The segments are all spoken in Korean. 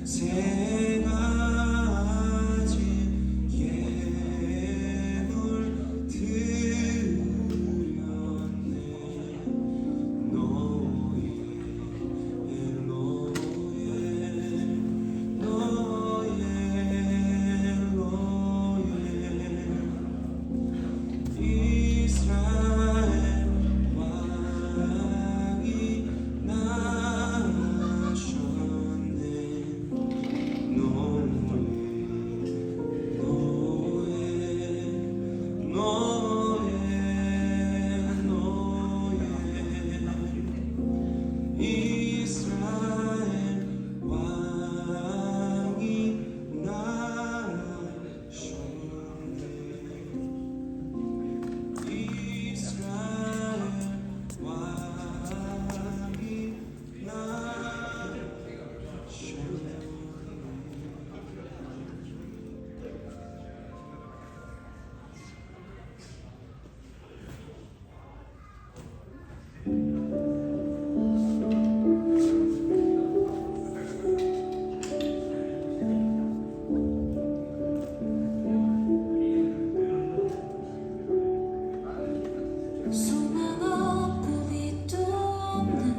세 가지 예물 드렸네. 너의 이스라엘 왕이 나셨네. 이스라엘 왕이 나셨네. 이스라엘 왕이 나셨네. 소망 없고 빛도 없는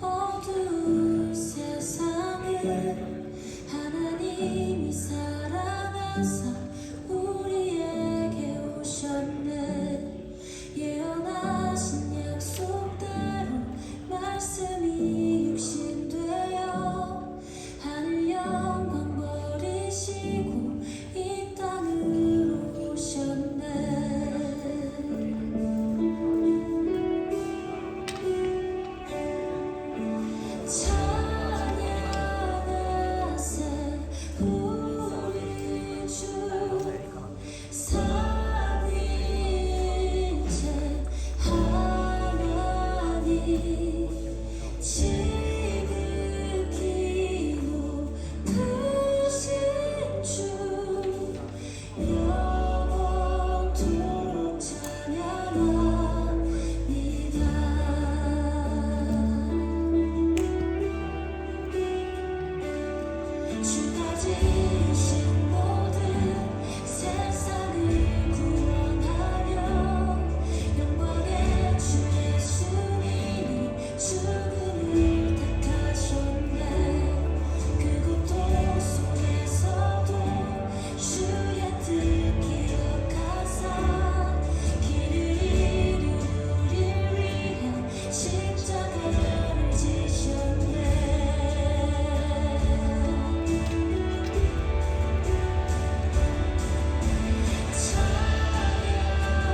어두운 세상을 하나님이 사랑하사 우리에게 오셨네. 예언하신 약속대로 말씀이 육신되어 하늘 영광 버리시고 이 땅으로 오셨네. 찬양하세 우리 주 삼위일체 하나님 지극히 높으신 주 영원토록 찬양합니다. 주가 지으신 모든 세상을 구원하려 영광의 주 예수님이 죽음을 택하셨네. 그 고통 속에서도 주의 뜻 기억하사 길을 이룬 우리를 위해 십자가를 지셨네.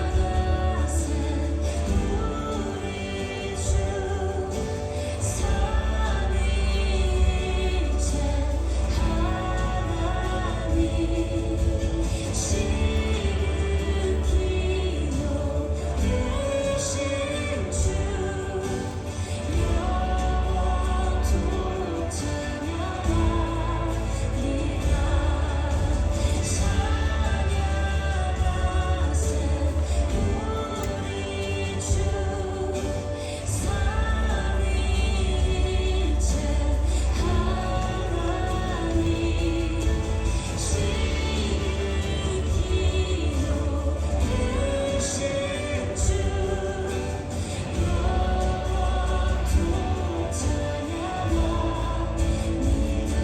찬양하세 우리 주 삼위일체 하나님 지극히 높으신 주 영원토록 찬양하리라. 찬양하세 우리 주 삼위일체 하나님 지극히 높으신 주 영원토록 찬양합니다.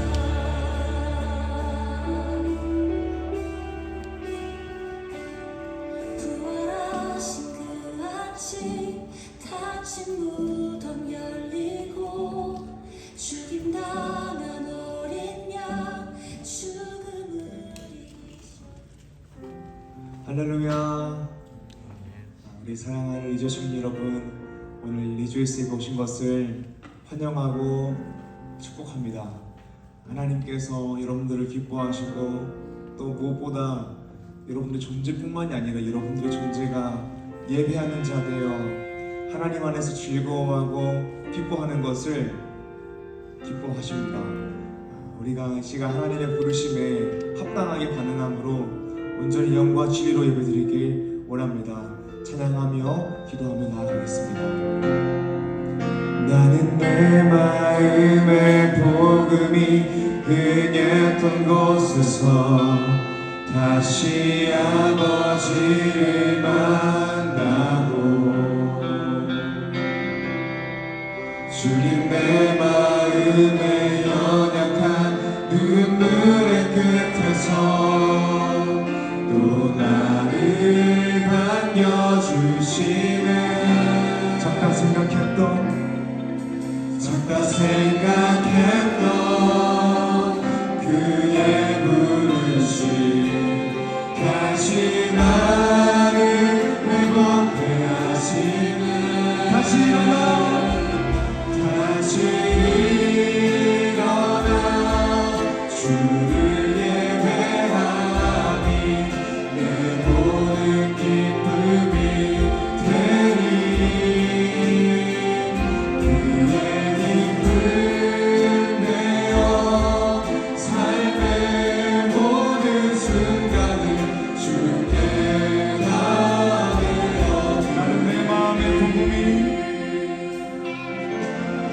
부활하신 그 아침 닫힌 무덤 열리고 죽임 당한 어린 양 죽음을 이기셨네. 할렐루야. 우리 사랑하는 이조심 여러분, 오늘 리조이스에 오신 것을 환영하고 축복합니다. 하나님께서 여러분들을 기뻐하시고 또 무엇보다 여러분들의 존재뿐만이 아니라 여러분들의 존재가 예배하는 자 되어 하나님 안에서 즐거워하고 기뻐하는 것을 기뻐하십니다. 우리가 이 시간 하나님의 부르심에 합당하게 반응함으로 온전히 영과 진리로 예배드리길 원합니다. 찬양하며 기도하며 나아가겠습니다. 나는 내 마음의 복음이 흥했던 곳에서 다시 아버지를 만나고 주님 내 마음에 연약한 눈물의 끝에서 또 나를 반겨주시네. 잠깐 생각했던 그의 부르심 다시 나를 회복해 하시네. 다시 일어나 주를 예배하니 내 모든 기쁨이 되리. 그의 기쁨 내어 삶의 모든 순간을 주께 나누어.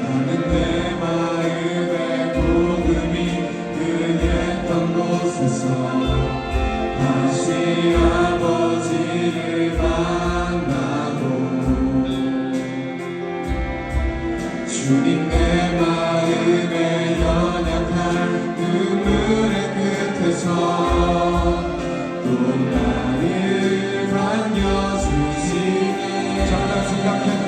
나는 내 마음의 복음이 흥했던 곳에서 다시 아버지를 만나고 주님 내 마음에 연약한 눈물의 끝에서 또 나를 반겨주시네. 잠깐 생각했던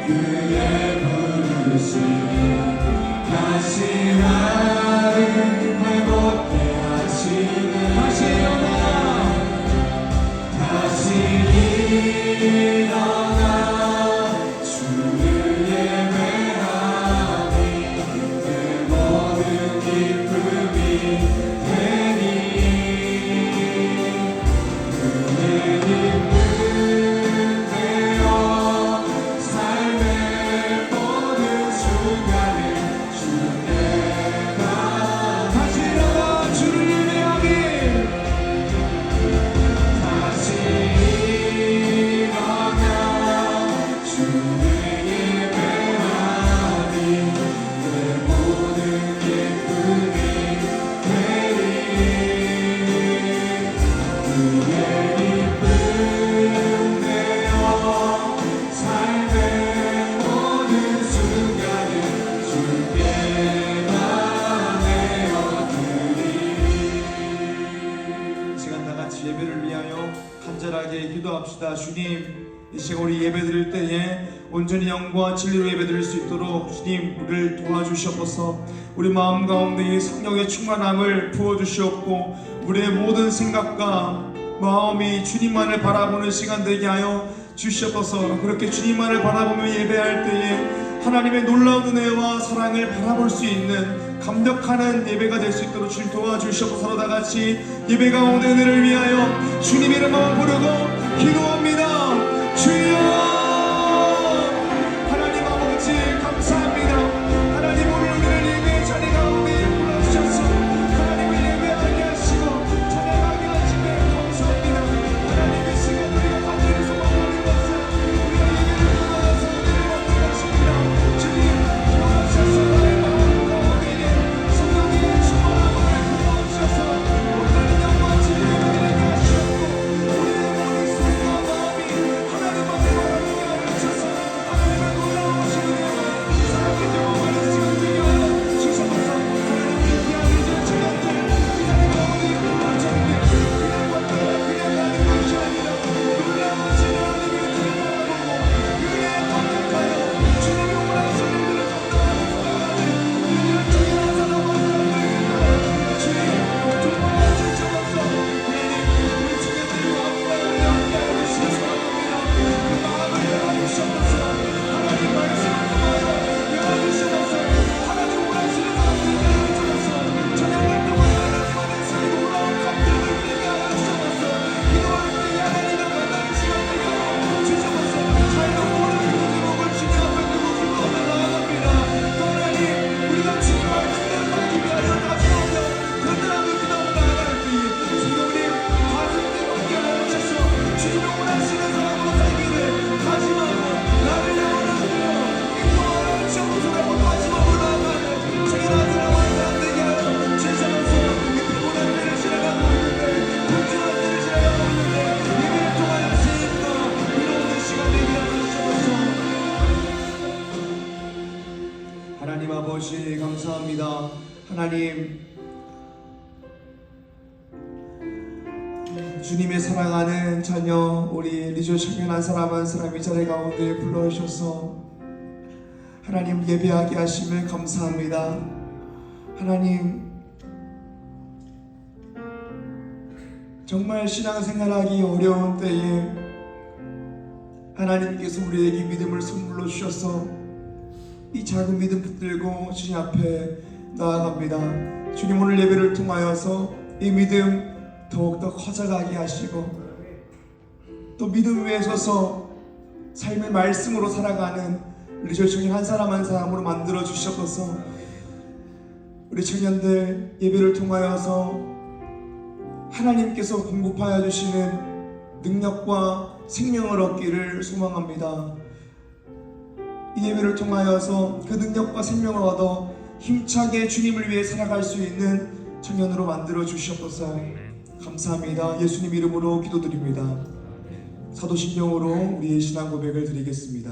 그의 부르심 다시 나를 회복해 하시네. 다시 일어나 주를 예배하니 내 모든 기쁨이 되니. 그의 기쁨 되어 삶의 모든 순간을 주께 다시 일어나 주를 예배하니 다시 일어나 주를 예배하니 내 모든 기쁨이 되리. 그의 기쁨 되어 삶의 모든 순간을 주께 나내어 드리리. 시간 다 같이 예배를 위하여 간절하게 기도합시다. 주님, 이 시간 우리 예배 드릴 때에 온전히 영과 진리로 예배 드릴 수 있도록 주님 우리를 도와주시옵소서. 우리 마음 가운데 이 성령의 충만함을 부어주시옵고 우리의 모든 생각과 마음이 주님만을 바라보는 시간 되게 하여 주시옵소서. 그렇게 주님만을 바라보며 예배할 때에 하나님의 놀라운 은혜와 사랑을 바라볼 수 있는 감격하는 예배가 될 수 있도록 주님 도와주시옵소서. 서로 다 같이 예배 가운데 은혜를 위하여 주님 이름만 부르고 기도합니다. 주여 하나님 아버지 감사합니다. 하나님 오늘 우리를 예배의 자리 가운데 불러주셔서 하나님을 예배하게 하시고 찬양하게 하시며 감사합니다. 하나님 이 시간 우리가 간절히 소망하는 것은 우리가 예배를 통하여서 은혜를 받는 것입니다. 주님 도와주셔서 나의 마음 가운데 성령의 충만함을 부어주셔서 온전한 영과 진리를 드리게 하시옵고 우리의 모든 손과 마음이 하나님 앞에 아버지 감사합니다. 하나님, 주님의 사랑하는 자녀 우리 리조 청년 한 사람 한 사람 이 자리 가운데 불러주셔서 하나님 예배하게 하심을 감사합니다. 하나님, 정말 신앙생활하기 어려운 때에 하나님께서 우리에게 믿음을 선물로 주셔서 이 작은 믿음 붙들고 주님 앞에 나아갑니다. 주님, 오늘 예배를 통하여서 이 믿음 더욱더 커져가게 하시고 또 믿음 위에 서서 삶의 말씀으로 살아가는 우리 청년 한 사람 한 사람으로 만들어 주셔서 우리 청년들 예배를 통하여서 하나님께서 공급하여 주시는 능력과 생명을 얻기를 소망합니다. 이 예배를 통하여서 그 능력과 생명을 얻어 힘차게 주님을 위해 살아갈 수 있는 청년으로 만들어 주시옵소서. 감사합니다. 예수님 이름으로 기도드립니다. 사도신경으로 우리의 신앙 고백을 드리겠습니다.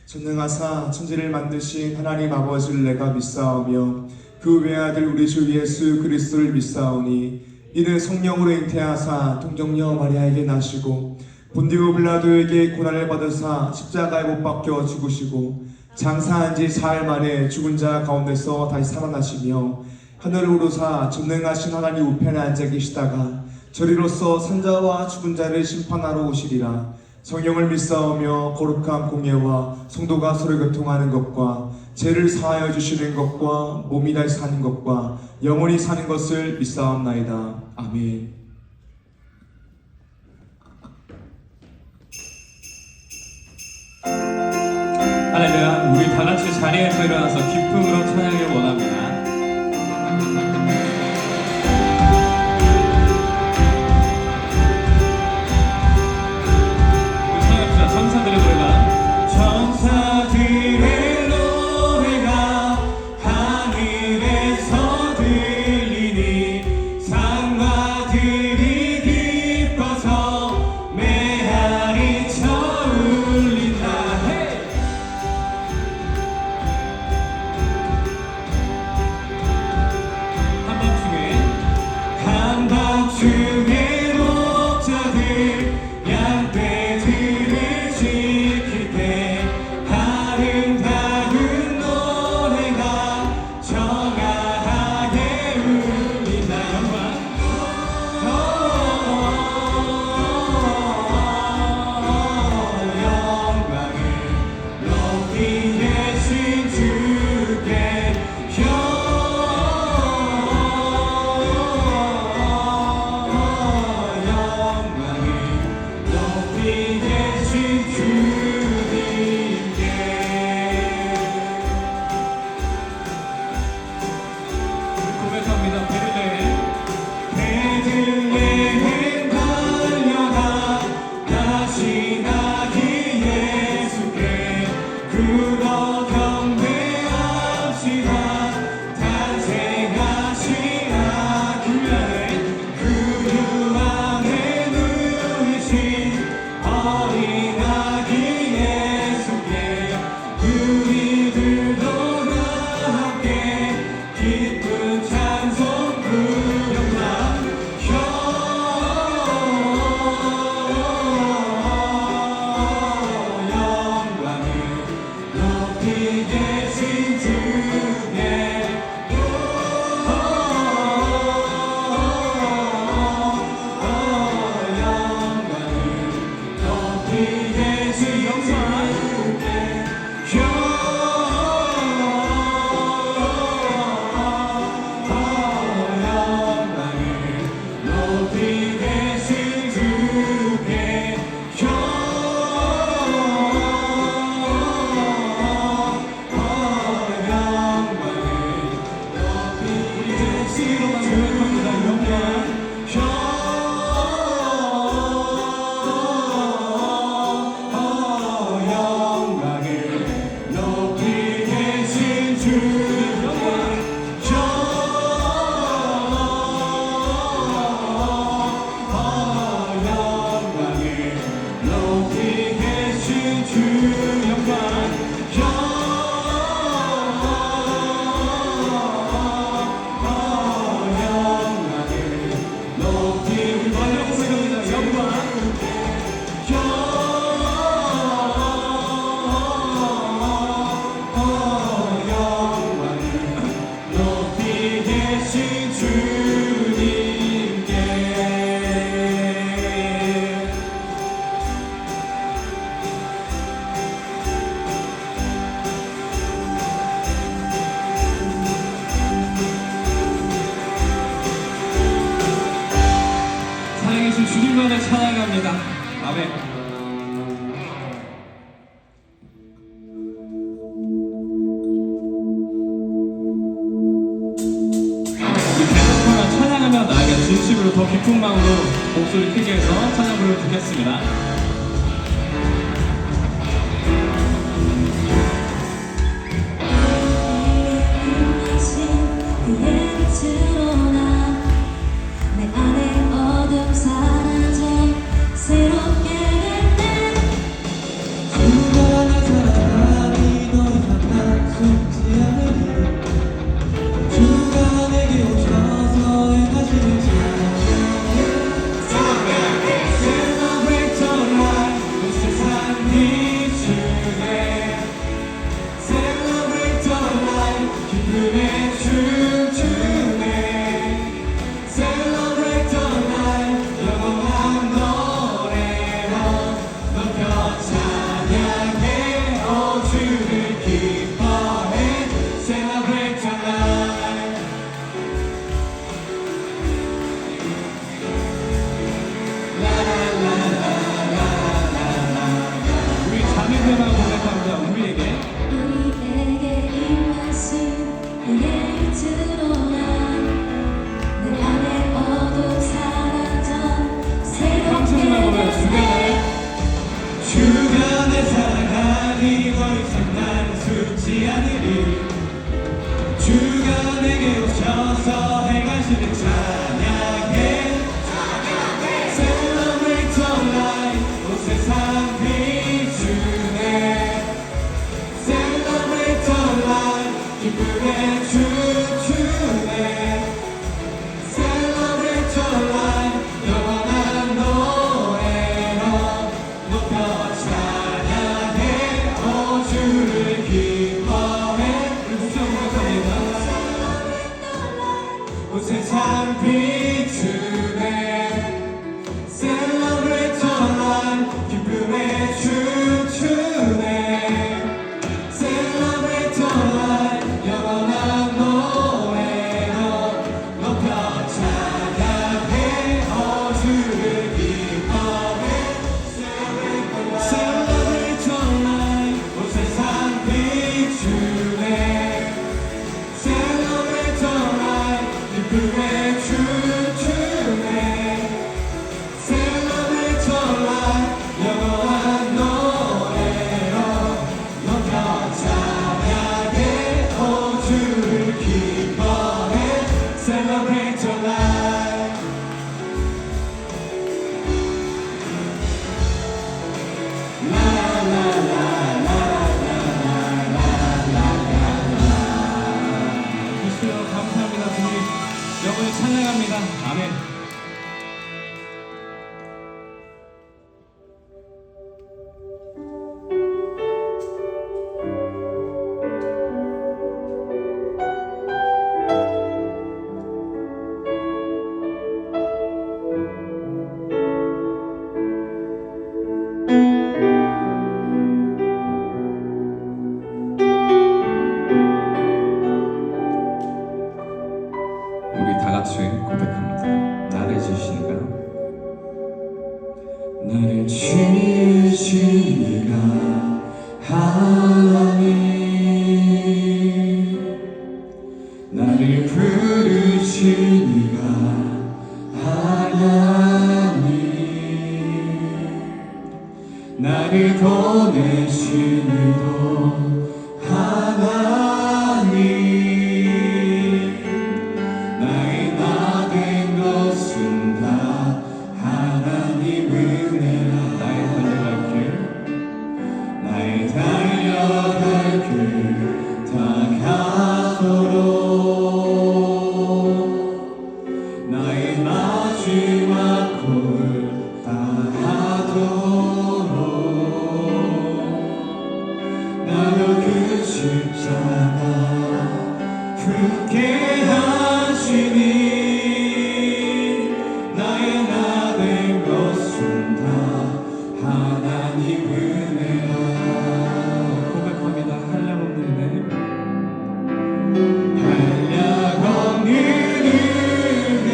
전능하사 천지를 만드신 하나님 아버지를 내가 믿사오며 그 외아들 우리 주 예수 그리스도를 믿사오니 이는 성령으로 잉태하사 동정녀 마리아에게 나시고 본디오 빌라도에게 고난을 받으사 십자가에 못 박혀 죽으시고 장사한 지 사흘 만에 죽은 자 가운데서 다시 살아나시며 하늘을 오르사 전능하신 하나님 우편에 앉아 계시다가 저리로서 산자와 죽은 자를 심판하러 오시리라. 성령을 믿사오며 거룩한 공예와 성도가 서로 교통하는 것과 죄를 사하여 주시는 것과 몸이 다시 사는 것과 영원히 사는 것을 믿사옵나이다. 아멘. 할렐루야. 우리 다 같이 자리에서 일어나서 기쁨으로 찬양을 원합니다. 우리 찬양합시다. 천사들의 노래가 천사들의 노래가 하늘에서 들리니 상마들이 기뻐서 메아리 쳐 울린다. 한밤중에 목자들 양떼들을 지킬 때 아름다운 노래가 정아하게 울린다. 영광을 높이 계신 주께 베들레헴 달려가 다시 나기 예수께 굳어 경배합시다. 탄생하신 아기의 그 안에 누이신 어린 아기 예수께 우리들도 함께 기쁜 찬송 부른다. 영광을 높이 계신 주께 영광을 높이 계신 주께 영광을 높이 계신 주께 영광을 찬양합니다. 아멘. 계속하면 찬양하며 나에게 진심으로 더 깊은 마음으로 목소리 크게 해서 찬양 부르면 좋겠습니다. 그의 드러나 내 안에 어둠 사라져 새롭게 될때 주가 나타나니 더 이상 숨지 않으리 주가 내게 오셔서 행하시는 Celebrate your life 온 세상 비추네 Celebrate your life 기쁨에 춤추네 Celebrate your life 영원한 노래로 높여 찬양해 오 주를 기뻐해 Celebrate your life 우리 자매들만 고백합니다. 우리에게 임하신 그의 드러나 내 안에 어둠 사라져 새롭게 함성만 보면 될때 주가 내 사랑하니 더 이상 난 숨지 않으리 주가 내게 오셔서 행하시는 찬양해 Celebrate your life 온 세상 비추네 Celebrate your life 기쁨에 춤추네 Celebrate your life 영원한 노래로 높여 찬양해 오 주를 기뻐해 우리 성공합니다 온 세상 비추네 Celebrate your life 기쁨에 춤추네 Celebrate your life 영원한 노래로 높여 찬양해 오 주를 기뻐해 Celebrate your life 온 세상 비추네 Celebrate your life 기쁨에 춤추네 Celebrate your life 영원한 노래로 높여 찬양해 오 주를 기뻐해 Celebrate your life 주시여 감사합니다. 주님 영원히 찬양합니다. 아멘. 우리 다 같이 고백합니다. 나를 지으시니가 나를 지으신 이가 하나님 나를 부르신 이가 하나님 나를 보내신 이도 하나님 나의 나 된 것은 다 하나님 은혜라 나의 달려갈 길 다가도록 나의 마지막 골 다하도록 나도 그 십자가 붙게 하시니 나의 나 된 것은 다 하나님 은혜라 고백합니다. 한량없는 은혜. 한량없는 은혜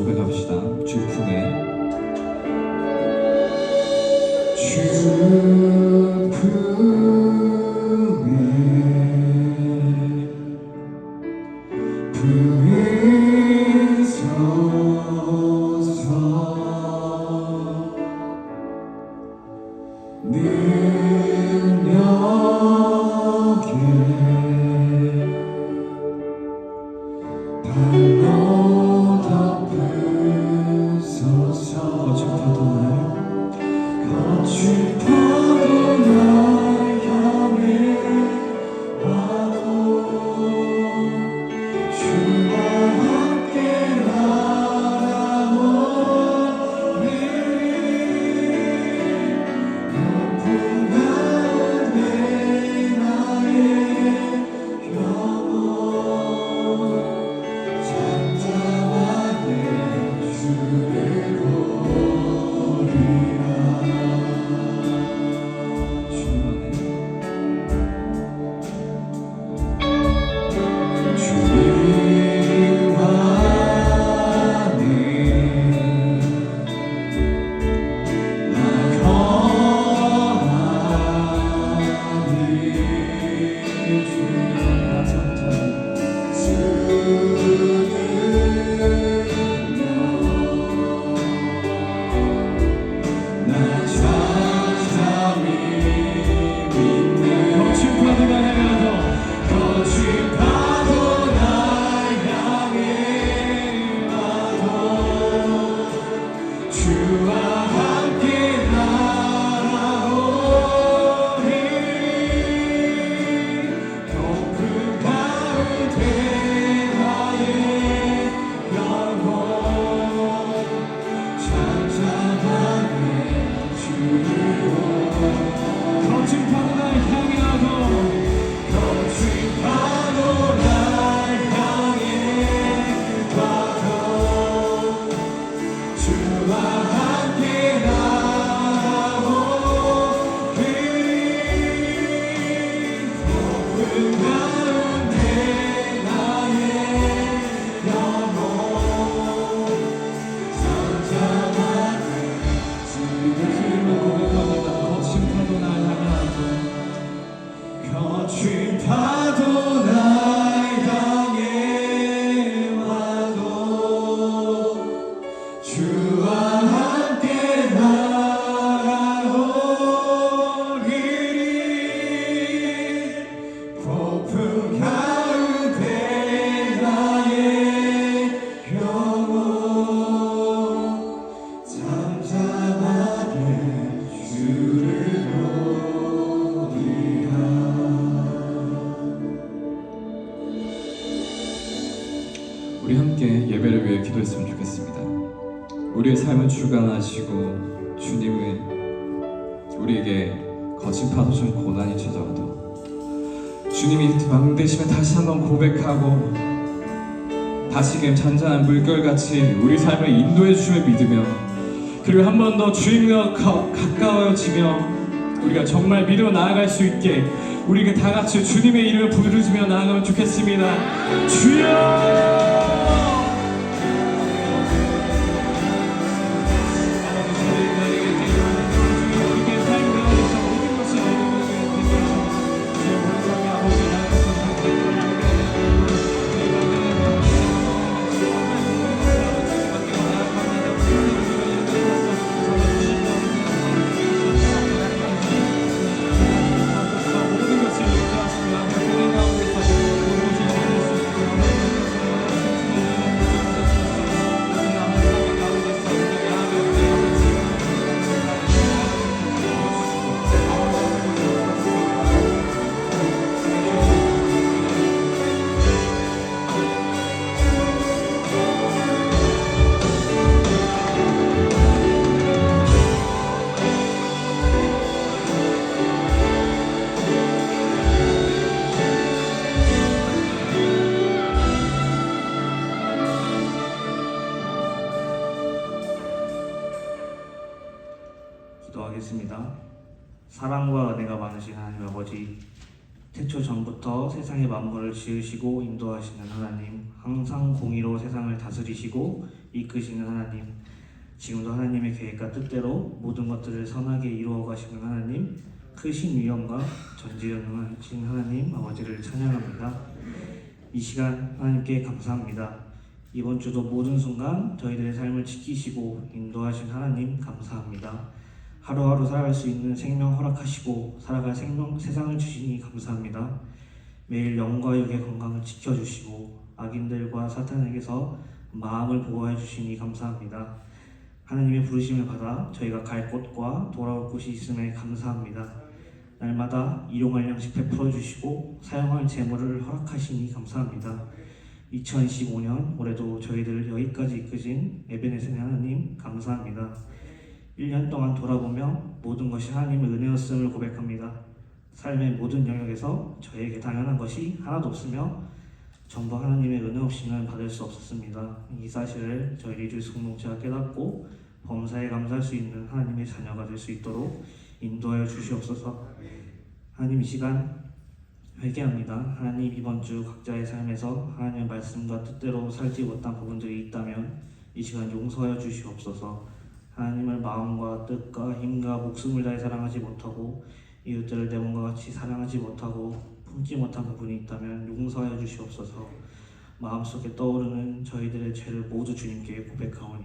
고백합시다. 주의 품에 주 품에 품에 서서 능력에 발로 덮으소서. 거친 파도 날 거친 파도 날 향해 와도 주와 함께 날아오리니 높은 가운데 나의 영혼 잠잠하게 주를 보리라. 주님 안에 주님 안에 나 거하리. 주님 나 잠잠히 믿네. 거친 파도가 향하서 거친 파도 날 향해 와도 주와 함께 날아오리. 높은 가운데 나의 영혼 잠잠하게 주를 거친 파도 날 향해 와서 거친 파도 날 향해 와도 주와 함께 날아오리. 높은 가운데 나의 영혼 잠잠하게 주를 고백합니다. 거친 파도 날 향해 와서 거친 파도 날 향해 와도 주와 함께 날아오리니 폭풍 가운데 나의 영혼 잠잠하게 주를 보리라. 우리 함께 예배를 위해 기도했으면 좋겠습니다. 우리의 삶을 주관하시고 주님은 우리에게 거친 파도처럼 고난이 찾아와도 주님이 왕되시면 다시 한번 고백하고 다시금 잔잔한 물결같이 우리 삶을 인도해 주심을 믿으며 그리고 한 번 더 주님과 가까워지며 우리가 정말 믿어 나아갈 수 있게 우리가 다 같이 주님의 이름을 부르짖으며 나아가면 좋겠습니다. 주여! 기도하겠습니다. 사랑과 은혜가 많으신 하나님 아버지, 태초 전부터 세상의 만물을 지으시고 인도하시는 하나님, 항상 공의로 세상을 다스리시고 이끄시는 하나님, 지금도 하나님의 계획과 뜻대로 모든 것들을 선하게 이루어 가시는 하나님, 크신 위엄과 전지전능하신 하나님 아버지를 찬양합니다. 이 시간 하나님께 감사합니다. 이번 주도 모든 순간 저희들의 삶을 지키시고 인도하신 하나님 감사합니다. 하루하루 살아갈 수 있는 생명 허락하시고 살아갈 세상을 주시니 감사합니다. 매일 영과 육의 건강을 지켜주시고 악인들과 사탄에게서 마음을 보호해 주시니 감사합니다. 하나님의 부르심을 받아 저희가 갈 곳과 돌아올 곳이 있음에 감사합니다. 날마다 일용할 양식 베풀어 주시고 사용할 재물을 허락하시니 감사합니다. 2025년 올해도 저희들을 여기까지 이끄신 에베네셀 하나님 감사합니다. 1년 동안 돌아보며 모든 것이 하나님의 은혜였음을 고백합니다. 삶의 모든 영역에서 저에게 당연한 것이 하나도 없으며 전부 하나님의 은혜 없이는 받을 수 없었습니다. 이 사실을 저희 리드스 공동체가 깨닫고 범사에 감사할 수 있는 하나님의 자녀가 될 수 있도록 인도하여 주시옵소서. 하나님, 이 시간 회개합니다. 하나님, 이번 주 각자의 삶에서 하나님의 말씀과 뜻대로 살지 못한 부분들이 있다면 이 시간 용서하여 주시옵소서. 하나님을 마음과 뜻과 힘과 목숨을 다해 사랑하지 못하고 이웃들을 내 몸과 같이 사랑하지 못하고 품지 못한 부분이 있다면 용서하여 주시옵소서. 마음속에 떠오르는 저희들의 죄를 모두 주님께 고백하오니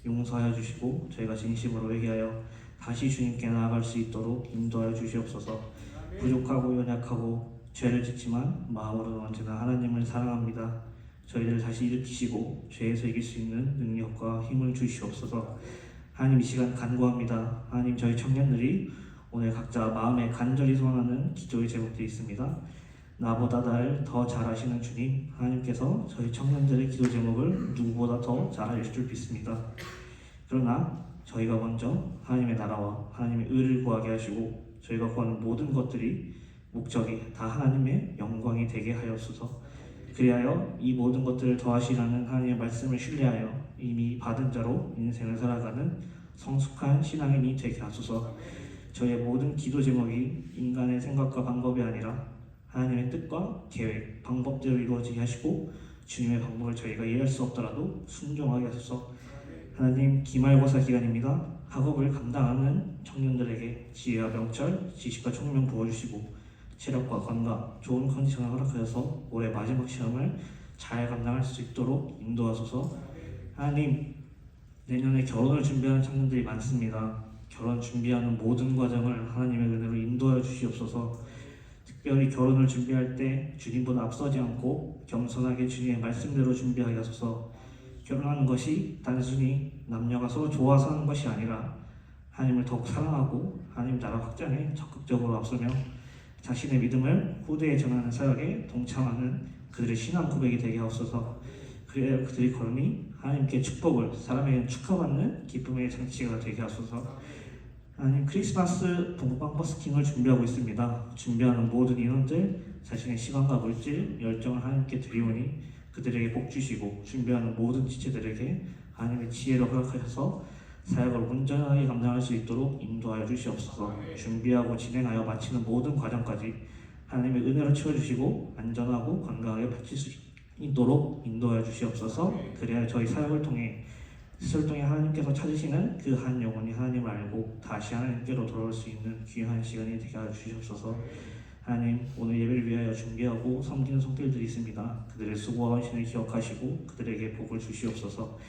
용서하여 주시고 저희가 진심으로 회개하여 다시 주님께 나아갈 수 있도록 인도하여 주시옵소서. 부족하고 연약하고 죄를 짓지만 마음으로는 언제나 하나님을 사랑합니다. 저희들을 다시 일으키시고 죄에서 이길 수 있는 능력과 힘을 주시옵소서. 하나님, 이 시간 간구합니다. 하나님, 저희 청년들이 오늘 각자 마음에 간절히 소원하는 기도의 제목들이 있습니다. 나보다 나를 더 잘 아시는 주님, 하나님께서 저희 청년들의 기도 제목을 누구보다 더 잘 아실 줄 믿습니다. 그러나 저희가 먼저 하나님의 나라와 하나님의 의를 구하게 하시고 저희가 구하는 모든 것들이 목적이 다 하나님의 영광이 되게 하였소서. 그리하여 이 모든 것들을 더하시라는 하나님의 말씀을 신뢰하여 이미 받은 자로 인생을 살아가는 성숙한 신앙인이 되게 하소서. 저의 모든 기도 제목이 인간의 생각과 방법이 아니라 하나님의 뜻과 계획, 방법대로 이루어지게 하시고 주님의 방법을 저희가 이해할 수 없더라도 순종하게 하소서. 하나님, 기말고사 기간입니다. 학업을 감당하는 청년들에게 지혜와 명철, 지식과 총명 부어주시고 체력과 건강, 좋은 컨디션을 허락하셔서 올해 마지막 시험을 잘 감당할 수 있도록 인도하소서. 하나님, 내년에 결혼을 준비하는 청년들이 많습니다. 결혼 준비하는 모든 과정을 하나님의 은혜로 인도하여 주시옵소서. 특별히 결혼을 준비할 때 주님보다 앞서지 않고 겸손하게 주님의 말씀대로 준비하게 하소서. 결혼하는 것이 단순히 남녀가 서로 좋아서 하는 것이 아니라 하나님을 더욱 사랑하고 하나님 나라 확장에 적극적으로 앞서며 자신의 믿음을 후대에 전하는 사역에 동참하는 그들의 신앙 고백이 되게 하옵소서. 그래야 그들의 걸음이 하나님께 축복을, 사람에게 축하받는 기쁨의 장치가 되게 하소서. 하나님, 크리스마스 붕어빵 버스킹을 준비하고 있습니다. 준비하는 모든 인원들 자신의 시간과 물질, 열정을 하나님께 드리오니 그들에게 복 주시고 준비하는 모든 지체들에게 하나님의 지혜를 허락하셔서 사역을 온전하게 감당할 수 있도록 인도하여 주시옵소서. 준비하고 진행하여 마치는 모든 과정까지 하나님의 은혜로 채워주시고 안전하고 건강하게 마칠 수 있도록 인도하여 주시옵소서. 그래야 저희 사역을 통해 하나님께서 찾으시는 그 한 영혼이 하나님을 알고 다시 하나님께로 돌아올 수 있는 귀한 시간이 되게 하여 주시옵소서. 하나님, 오늘 예배를 위하여 준비하고 섬기는 성도들이 있습니다. 그들의 수고와 헌신을 기억하시고 그들에게 복을 주시옵소서.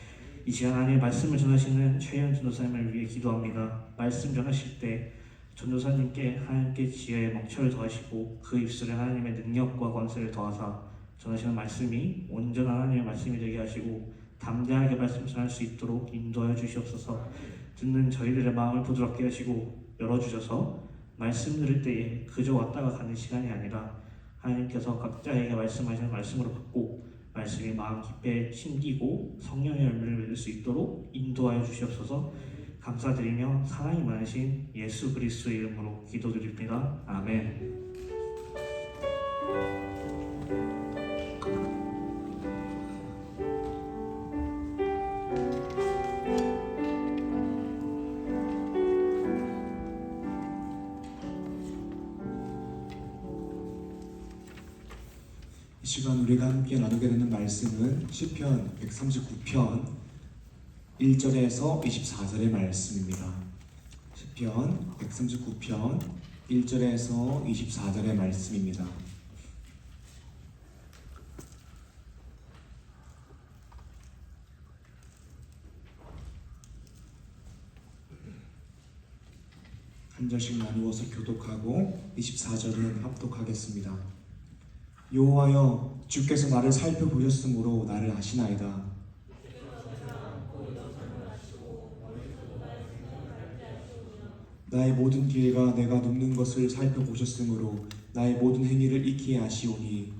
이 시간 안에 말씀을 전하시는 최현 전도사님을 위해 기도합니다. 말씀 전하실 때 전도사님께 하나님께 지혜의 먹철을 더하시고 그 입술에 하나님의 능력과 권세를 더하사 전하시는 말씀이 온전한 하나님의 말씀이 되게 하시고 담대하게 말씀 전할 수 있도록 인도하여 주시옵소서. 듣는 저희들의 마음을 부드럽게 하시고 열어주셔서 말씀 들을 때에 그저 왔다가 가는 시간이 아니라 하나님께서 각자에게 말씀하시는 말씀으로 받고 말씀이 마음 깊이 심기고 성령의 열매를 맺을 수 있도록 인도하여 주시옵소서. 감사드리며 사랑이 많으신 예수 그리스도의 이름으로 기도드립니다. 아멘. 이 시간 우리가 함께 나누게 되는 말씀은 시편 139편 1절에서 24절의 말씀입니다. 시편 139편 1절에서 24절의 말씀입니다. 한 절씩 나누어서 교독하고 24절은 합독하겠습니다. 여호와여, 주께서 나를 살펴보셨으므로 나를 아시나이다. 나의 모든 길과 내가 눕는 것을 살펴보셨으므로 나의 모든 행위를 익히 아시오니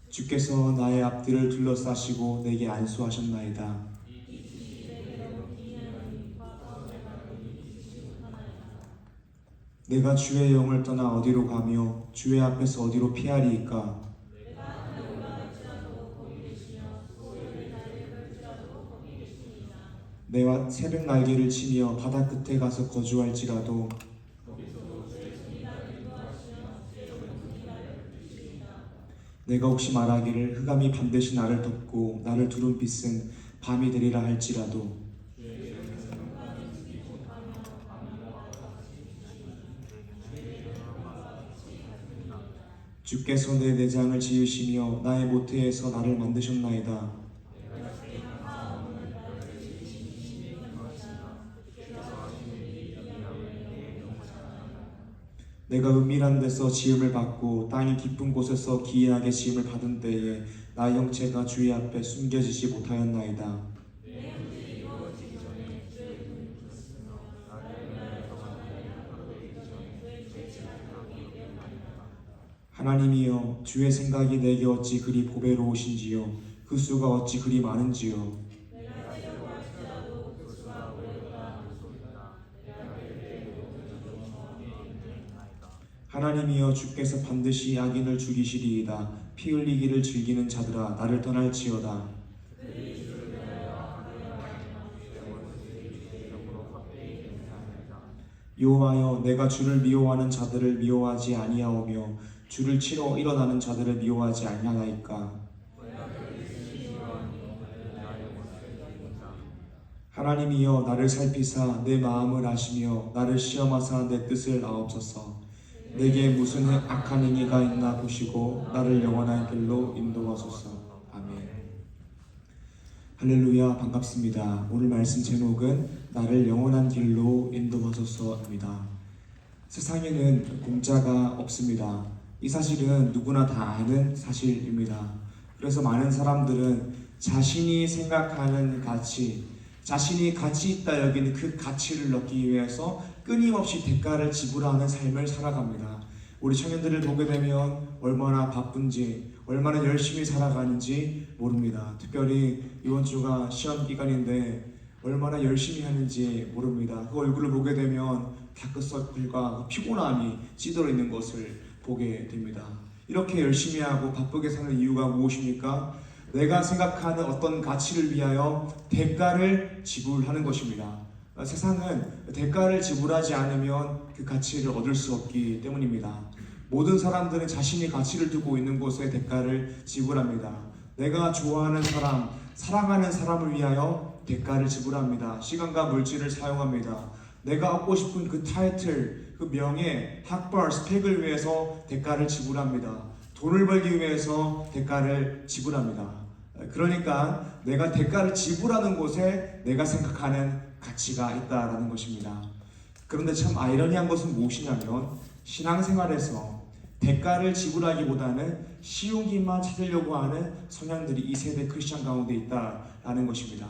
주께서 나의 앞뒤를 둘러싸시고 내게 안수하셨나이다. 내가 주의 영을 떠나 어디로 가며 주의 앞에서 어디로 피하리이까? 내가 새벽 날개를 치며 바다 끝에 가서 거주할지라도 내가 혹시 말하기를 흑암이 반드시 나를 덮고 나를 두른 빛은 밤이 되리라 할지라도 주께서 내 내장을 지으시며 나의 모태에서 나를 만드셨나이다. 내가 은밀한 데서 지음을 받고 땅이 깊은 곳에서 기이하게 지음을 받은 때에 나의 형체가 주의 앞에 숨겨지지 못하였나이다. 하나님이여, 주의 생각이 내게 어찌 그리 보배로우신지요, 그 수가 어찌 그리 많은지요. 하나님이여, 주께서 반드시 악인을 죽이시리이다. 피 흘리기를 즐기는 자들아, 나를 떠날지어다. 여호와여, 내가 주를 미워하는 자들을 미워하지 아니하오며 주를 치러 일어나는 자들을 미워하지 아니하나이까? 하나님이여, 나를 살피사 내 마음을 아시며 나를 시험하사 내 뜻을 아옵소서. 내게 무슨 악한 행위가 있나 보시고 나를 영원한 길로 인도하소서. 아멘. 할렐루야, 반갑습니다. 오늘 말씀 제목은 나를 영원한 길로 인도하소서입니다. 세상에는 공짜가 없습니다. 이 사실은 누구나 다 아는 사실입니다. 그래서 많은 사람들은 자신이 생각하는 가치, 자신이 가치 있다 여기는 그 가치를 얻기 위해서 끊임없이 대가를 지불하는 삶을 살아갑니다. 우리 청년들을 보게 되면 얼마나 바쁜지, 얼마나 열심히 살아가는지 모릅니다. 특별히 이번 주가 시험 기간인데 얼마나 열심히 하는지 모릅니다. 그 얼굴을 보게 되면 다크서클과 피곤함이 찌들어 있는 것을 보게 됩니다. 이렇게 열심히 하고 바쁘게 사는 이유가 무엇입니까? 내가 생각하는 어떤 가치를 위하여 대가를 지불하는 것입니다. 세상은 대가를 지불하지 않으면 그 가치를 얻을 수 없기 때문입니다. 모든 사람들은 자신이 가치를 두고 있는 곳에 대가를 지불합니다. 내가 좋아하는 사람, 사랑하는 사람을 위하여 대가를 지불합니다. 시간과 물질을 사용합니다. 내가 얻고 싶은 그 타이틀, 그 명예, 학벌, 스펙을 위해서 대가를 지불합니다. 돈을 벌기 위해서 대가를 지불합니다. 그러니까 내가 대가를 지불하는 곳에 내가 생각하는 가치가 있다라는 것입니다. 그런데 참 아이러니한 것은 무엇이냐면 신앙생활에서 대가를 지불하기보다는 쉬운 길만 찾으려고 하는 성향들이 이 세대 크리스천 가운데 있다라는 것입니다.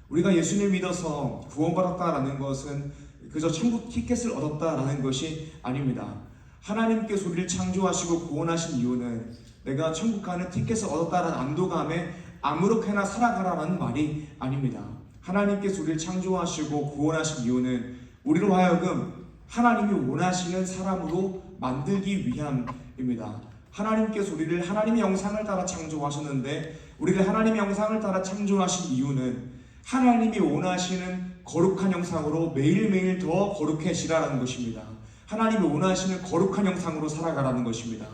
우리가 예수님을 믿어서 구원받았다라는 것은 그저 천국 티켓을 얻었다라는 것이 아닙니다. 하나님께서 우리를 창조하시고 구원하신 이유는 내가 천국 가는 티켓을 얻었다라는 안도감에 아무렇게나 살아가라는 말이 아닙니다. 하나님께서 우리를 창조하시고 구원하신 이유는 우리로 하여금 하나님이 원하시는 사람으로 만들기 위함입니다. 하나님께서 우리를 하나님의 영상을 따라 창조하셨는데 우리를 하나님의 영상을 따라 창조하신 이유는 하나님이 원하시는 거룩한 형상으로 매일매일 더 거룩해지라는 것입니다. 하나님이 원하시는 거룩한 형상으로 살아가라는 것입니다.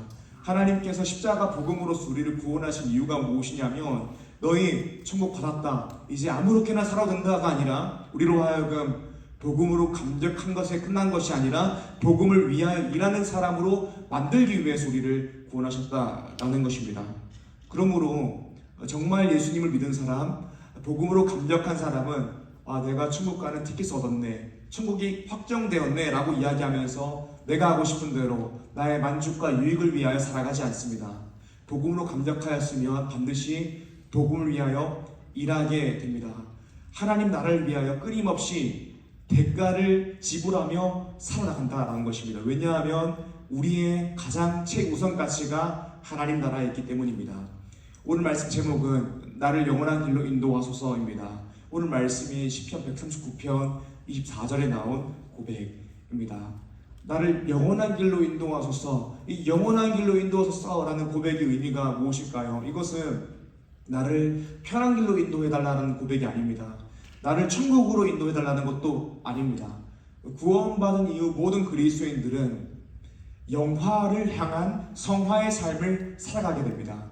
하나님께서 십자가 복음으로써 우리를 구원하신 이유가 무엇이냐면 너희 천국 받았다, 이제 아무렇게나 살아도 된다가 아니라 우리로 하여금 복음으로 감격한 것에 끝난 것이 아니라 복음을 위하여 일하는 사람으로 만들기 위해서 우리를 구원하셨다라는 것입니다. 그러므로 정말 예수님을 믿은 사람, 복음으로 감격한 사람은 내가 천국 가는 티켓을 얻었네, 천국이 확정되었네 라고 이야기하면서 내가 하고 싶은 대로 나의 만족과 유익을 위하여 살아가지 않습니다. 복음으로 감격하였으면 반드시 복음을 위하여 일하게 됩니다. 하나님 나라를 위하여 끊임없이 대가를 지불하며 살아나간다라는 것입니다. 왜냐하면 우리의 가장 최우선 가치가 하나님 나라에 있기 때문입니다. 오늘 말씀 제목은 나를 영원한 길로 인도하소서입니다. 오늘 말씀이 시편 139편 24절에 나온 고백입니다. 나를 영원한 길로 인도하소서. 이 영원한 길로 인도하소서라는 고백의 의미가 무엇일까요? 이것은 나를 편한 길로 인도해달라는 고백이 아닙니다. 나를 천국으로 인도해달라는 것도 아닙니다. 구원받은 이후 모든 그리스도인들은 영화를 향한 성화의 삶을 살아가게 됩니다.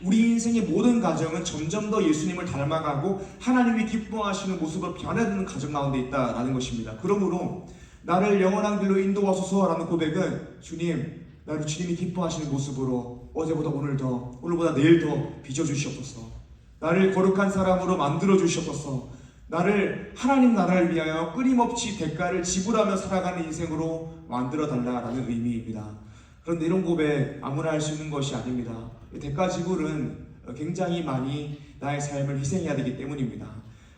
우리 인생의 모든 과정은 점점 더 예수님을 닮아가고 하나님이 기뻐하시는 모습을 변해드는 과정 가운데 있다라는 것입니다. 그러므로 나를 영원한 길로 인도하소서라는 고백은 주님, 나를 주님이 기뻐하시는 모습으로 어제보다 오늘 더, 오늘보다 내일 더 빚어주시옵소서. 나를 거룩한 사람으로 만들어 주시옵소서. 나를 하나님 나라를 위하여 끊임없이 대가를 지불하며 살아가는 인생으로 만들어 달라라는 의미입니다. 그런데 이런 고백 아무나 할 수 있는 것이 아닙니다. 대가 지불은 굉장히 많이 나의 삶을 희생해야 되기 때문입니다.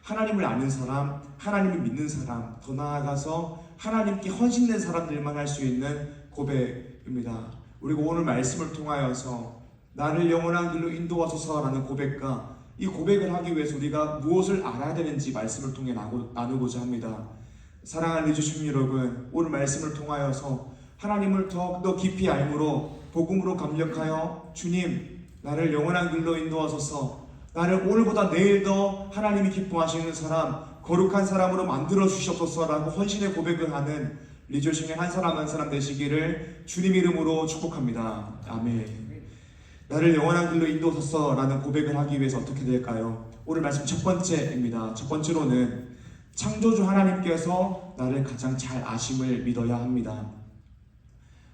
하나님을 아는 사람, 하나님을 믿는 사람, 더 나아가서 하나님께 헌신된 사람들만 할 수 있는 고백입니다. 우리가 오늘 말씀을 통하여서 나를 영원한 길로 인도하소서라는 고백과 이 고백을 하기 위해서 우리가 무엇을 알아야 되는지 말씀을 통해 나누고자 합니다. 사랑하는 리주심 여러분, 오늘 말씀을 통하여서 하나님을 더욱더 깊이 알므로 복음으로 감격하여 주님, 나를 영원한 길로 인도하소서, 나를 오늘보다 내일 더 하나님이 기뻐하시는 사람, 거룩한 사람으로 만들어 주시옵소서라고 헌신의 고백을 하는 리조싱의 한 사람 한 사람 되시기를 주님 이름으로 축복합니다. 아멘. 나를 영원한 길로 인도하소서라는 고백을 하기 위해서 어떻게 될까요? 오늘 말씀 첫 번째입니다. 첫 번째로는 창조주 하나님께서 나를 가장 잘 아심을 믿어야 합니다.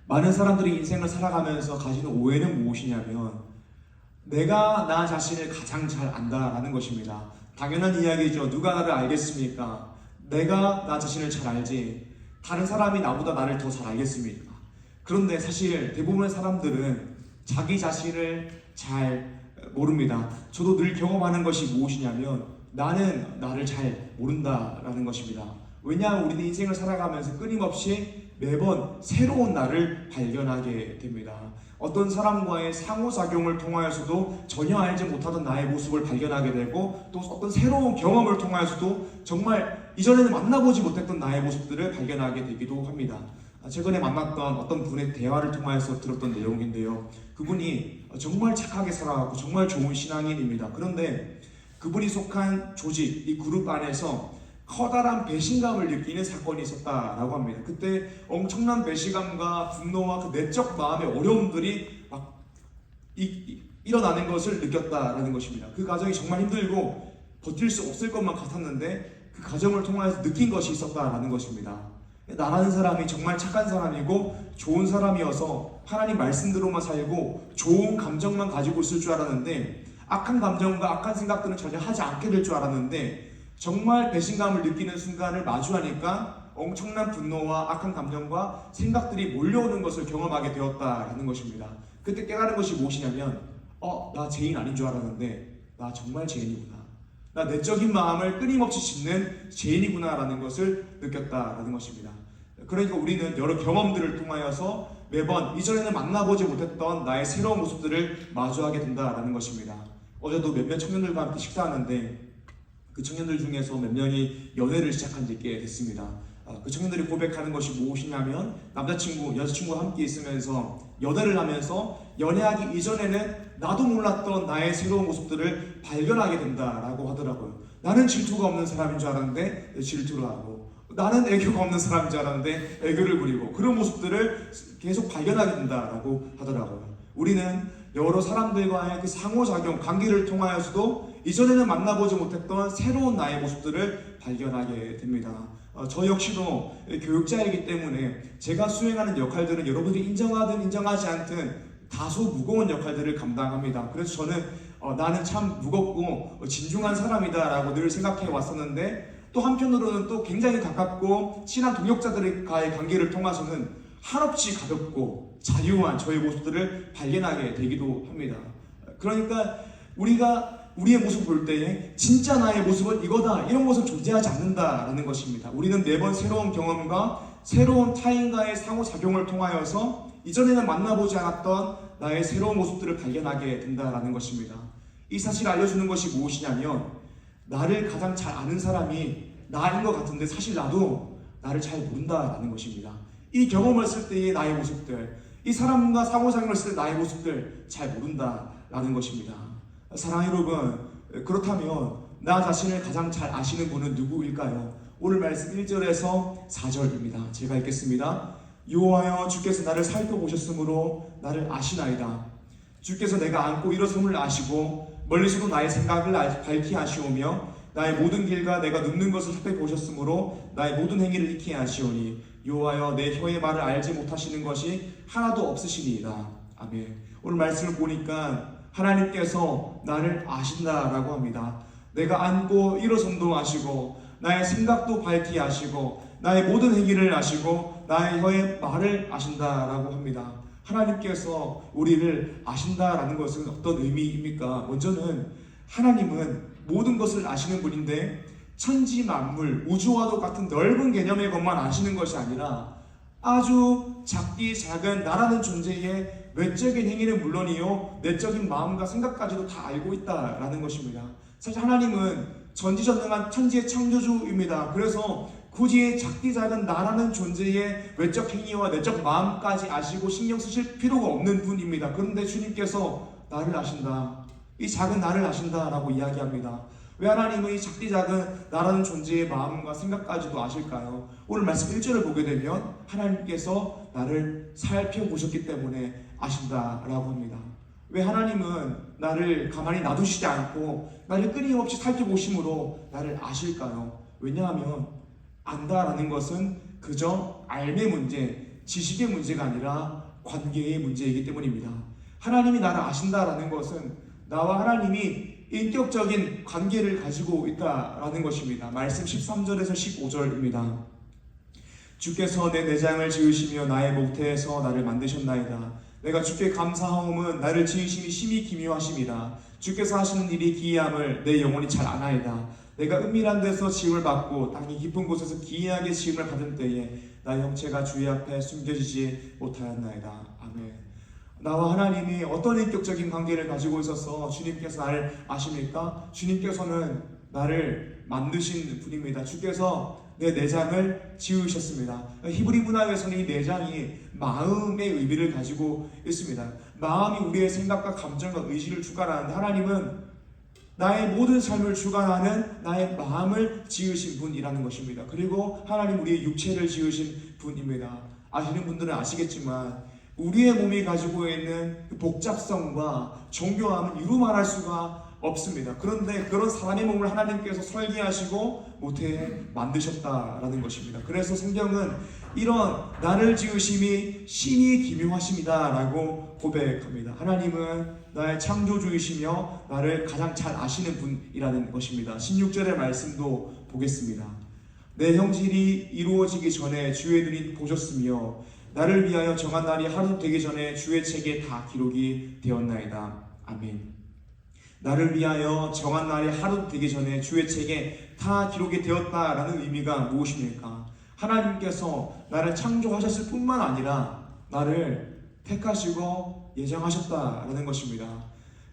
많은 사람들이 인생을 살아가면서 가지는 오해는 무엇이냐면 내가 나 자신을 가장 잘 안다라는 것입니다. 당연한 이야기죠. 누가 나를 알겠습니까? 내가 나 자신을 잘 알지 다른 사람이 나보다 나를 더 잘 알겠습니까? 그런데 사실 대부분의 사람들은 자기 자신을 잘 모릅니다. 저도 늘 경험하는 것이 무엇이냐면 나는 나를 잘 모른다라는 것입니다. 왜냐하면 우리는 인생을 살아가면서 끊임없이 매번 새로운 나를 발견하게 됩니다. 어떤 사람과의 상호작용을 통하여서도 전혀 알지 못하던 나의 모습을 발견하게 되고 또 어떤 새로운 경험을 통하여서도 정말 이전에는 만나보지 못했던 나의 모습들을 발견하게 되기도 합니다. 최근에 만났던 어떤 분의 대화를 통하여서 들었던 내용인데요. 그분이 정말 착하게 살아가고 정말 좋은 신앙인입니다. 그런데 그분이 속한 조직, 이 그룹 안에서 커다란 배신감을 느끼는 사건이 있었다라고 합니다. 그때 엄청난 배신감과 분노와 그 내적 마음의 어려움들이 막 일어나는 것을 느꼈다라는 것입니다. 그 과정이 정말 힘들고 버틸 수 없을 것만 같았는데 그 과정을 통해서 느낀 것이 있었다라는 것입니다. 나라는 사람이 정말 착한 사람이고 좋은 사람이어서 하나님 말씀대로만 살고 좋은 감정만 가지고 있을 줄 알았는데 악한 감정과 악한 생각들은 전혀 하지 않게 될 줄 알았는데 정말 배신감을 느끼는 순간을 마주하니까 엄청난 분노와 악한 감정과 생각들이 몰려오는 것을 경험하게 되었다라는 것입니다. 그때 깨달은 것이 무엇이냐면 나 죄인 아닌 줄 알았는데 나 정말 죄인이구나. 나 내적인 마음을 끊임없이 짓는 죄인이구나 라는 것을 느꼈다라는 것입니다. 그러니까 우리는 여러 경험들을 통하여서 매번 이전에는 만나보지 못했던 나의 새로운 모습들을 마주하게 된다라는 것입니다. 어제도 몇몇 청년들과 함께 식사하는데 그 청년들 중에서 몇 명이 연애를 시작한 지 꽤 됐습니다. 그 청년들이 고백하는 것이 무엇이냐면 남자친구, 여자친구와 함께 있으면서 연애를 하면서 연애하기 이전에는 나도 몰랐던 나의 새로운 모습들을 발견하게 된다라고 하더라고요. 나는 질투가 없는 사람인 줄 알았는데 질투를 하고 나는 애교가 없는 사람인 줄 알았는데 애교를 부리고 그런 모습들을 계속 발견하게 된다라고 하더라고요. 우리는 여러 사람들과의 그 상호작용, 관계를 통하여서도 이전에는 만나보지 못했던 새로운 나의 모습들을 발견하게 됩니다. 저 역시도 교육자이기 때문에 제가 수행하는 역할들은 여러분들이 인정하든 인정하지 않든 다소 무거운 역할들을 감당합니다. 그래서 저는 나는 참 무겁고 진중한 사람이다 라고 늘 생각해 왔었는데, 또 한편으로는 또 굉장히 가깝고 친한 동역자들과의 관계를 통해서는 한없이 가볍고 자유한 저의 모습들을 발견하게 되기도 합니다. 그러니까 우리가 우리의 모습을 볼 때에 진짜 나의 모습은 이거다, 이런 모습 존재하지 않는다라는 것입니다. 우리는 매번 새로운 경험과 새로운 타인과의 상호작용을 통하여서 이전에는 만나보지 않았던 나의 새로운 모습들을 발견하게 된다라는 것입니다. 이 사실을 알려주는 것이 무엇이냐면, 나를 가장 잘 아는 사람이 나인 것 같은데 사실 나도 나를 잘 모른다라는 것입니다. 이 경험을 했을 때의 나의 모습들, 이 사람과 상호작용을 했을 때 나의 모습들 잘 모른다라는 것입니다. 사랑하는 여러분, 그렇다면 나 자신을 가장 잘 아시는 분은 누구일까요? 오늘 말씀 1절에서 4절입니다. 제가 읽겠습니다. 여호와여, 주께서 나를 살펴보셨으므로 나를 아시나이다. 주께서 내가 앉고 일어섬을 아시고 멀리서도 나의 생각을 밝히 아시오며 나의 모든 길과 내가 눕는 것을 살펴보셨으므로 나의 모든 행위를 익히 아시오니 여호와여, 내 혀의 말을 알지 못하시는 것이 하나도 없으시니이다. 아멘. 오늘 말씀을 보니까 하나님께서 나를 아신다라고 합니다. 내가 앉고 일어섬도 아시고 나의 생각도 밝히 아시고 나의 모든 행위를 아시고 나의 혀의 말을 아신다라고 합니다. 하나님께서 우리를 아신다라는 것은 어떤 의미입니까? 먼저는 하나님은 모든 것을 아시는 분인데 천지 만물, 우주와도 같은 넓은 개념의 것만 아시는 것이 아니라 아주 작디 작은 나라는 존재의 외적인 행위는 물론이요, 내적인 마음과 생각까지도 다 알고 있다라는 것입니다. 사실 하나님은 전지전능한 천지의 창조주입니다. 그래서 굳이 작디 작은 나라는 존재의 외적 행위와 내적 마음까지 아시고 신경 쓰실 필요가 없는 분입니다. 그런데 주님께서 나를 아신다, 이 작은 나를 아신다라고 이야기합니다. 왜 하나님은 이 작디 작은 나라는 존재의 마음과 생각까지도 아실까요? 오늘 말씀 1절을 보게 되면 하나님께서 나를 살펴보셨기 때문에 아신다라고 합니다. 왜 하나님은 나를 가만히 놔두시지 않고 나를 끊임없이 살펴보심으로 나를 아실까요? 왜냐하면 안다라는 것은 그저 알의 문제, 지식의 문제가 아니라 관계의 문제이기 때문입니다. 하나님이 나를 아신다라는 것은 나와 하나님이 인격적인 관계를 가지고 있다라는 것입니다. 말씀 13절에서 15절입니다. 주께서 내 내장을 지으시며 나의 모태에서 나를 만드셨나이다. 내가 주께 감사하옴은 나를 지으심이 심히 기묘하심이라. 주께서 하시는 일이 기이함을 내 영혼이 잘 아나이다. 내가 은밀한 데서 지음을 받고 땅이 깊은 곳에서 기이하게 지음을 받은 때에 나의 형체가 주의 앞에 숨겨지지 못하였나이다. 아멘. 나와 하나님이 어떤 인격적인 관계를 가지고 있어서 주님께서 나를 아십니까? 주님께서는 나를 만드신 분입니다. 주께서 내 내장을 지으셨습니다. 히브리 문학에서는 이 내장이 마음의 의미를 가지고 있습니다. 마음이 우리의 생각과 감정과 의지를 주관하는데, 하나님은 나의 모든 삶을 주관하는 나의 마음을 지으신 분이라는 것입니다. 그리고 하나님 우리의 육체를 지으신 분입니다. 아시는 분들은 아시겠지만 우리의 몸이 가지고 있는 복잡성과 정교함은 이루 말할 수가 없습니다. 그런데 그런 사람의 몸을 하나님께서 설계하시고 모태에 만드셨다라는 것입니다. 그래서 성경은 이런 나를 지으심이 심히 기묘하심이다 라고 고백합니다. 하나님은 나의 창조주이시며 나를 가장 잘 아시는 분이라는 것입니다. 16절의 말씀도 보겠습니다. 내 형질이 이루어지기 전에 주의 눈이 보셨으며 나를 위하여 정한 날이 하루 되기 전에 주의 책에 다 기록이 되었나이다. 아멘. 나를 위하여 정한 날이 하루 되기 전에 주의 책에 다 기록이 되었다라는 의미가 무엇입니까? 하나님께서 나를 창조하셨을 뿐만 아니라 나를 택하시고 예정하셨다라는 것입니다.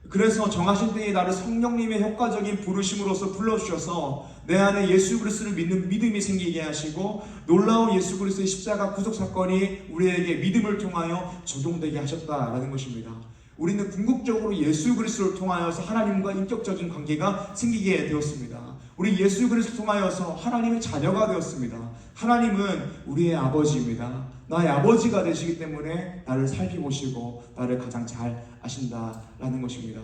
그래서 정하신 때에 나를 성령님의 효과적인 부르심으로서 불러주셔서 내 안에 예수 그리스도를 믿는 믿음이 생기게 하시고 놀라운 예수 그리스도의 십자가 구속 사건이 우리에게 믿음을 통하여 적용되게 하셨다라는 것입니다. 우리는 궁극적으로 예수 그리스도를 통하여서 하나님과 인격적인 관계가 생기게 되었습니다. 우리 예수 그리스도 통하여서 하나님의 자녀가 되었습니다. 하나님은 우리의 아버지입니다. 나의 아버지가 되시기 때문에 나를 살피보시고 나를 가장 잘 아신다라는 것입니다.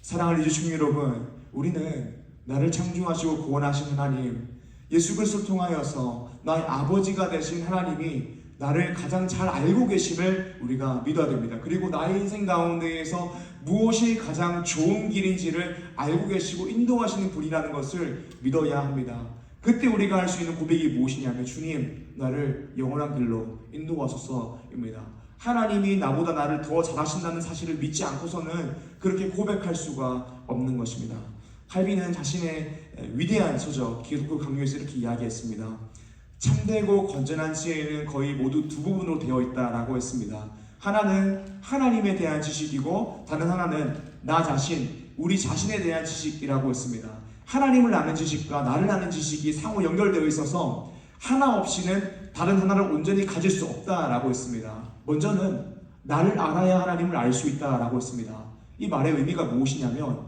사랑하는 이주충 여러분, 우리는 나를 창조하시고 구원하신 하나님, 예수 그리스도를 통하여서 나의 아버지가 되신 하나님이 나를 가장 잘 알고 계심을 우리가 믿어야 됩니다. 그리고 나의 인생 가운데에서 무엇이 가장 좋은 길인지를 알고 계시고 인도하시는 분이라는 것을 믿어야 합니다. 그때 우리가 할 수 있는 고백이 무엇이냐면, 주님, 나를 영원한 길로 인도하소서입니다. 하나님이 나보다 나를 더 잘하신다는 사실을 믿지 않고서는 그렇게 고백할 수가 없는 것입니다. 칼빈은 자신의 위대한 서적 기독교 강요에서 이렇게 이야기했습니다. 참되고 건전한 지혜는 거의 모두 두 부분으로 되어 있다라고 했습니다. 하나는 하나님에 대한 지식이고 다른 하나는 나 자신, 우리 자신에 대한 지식이라고 했습니다. 하나님을 아는 지식과 나를 아는 지식이 상호 연결되어 있어서 하나 없이는 다른 하나를 온전히 가질 수 없다라고 했습니다. 먼저는 나를 알아야 하나님을 알 수 있다라고 했습니다. 이 말의 의미가 무엇이냐면,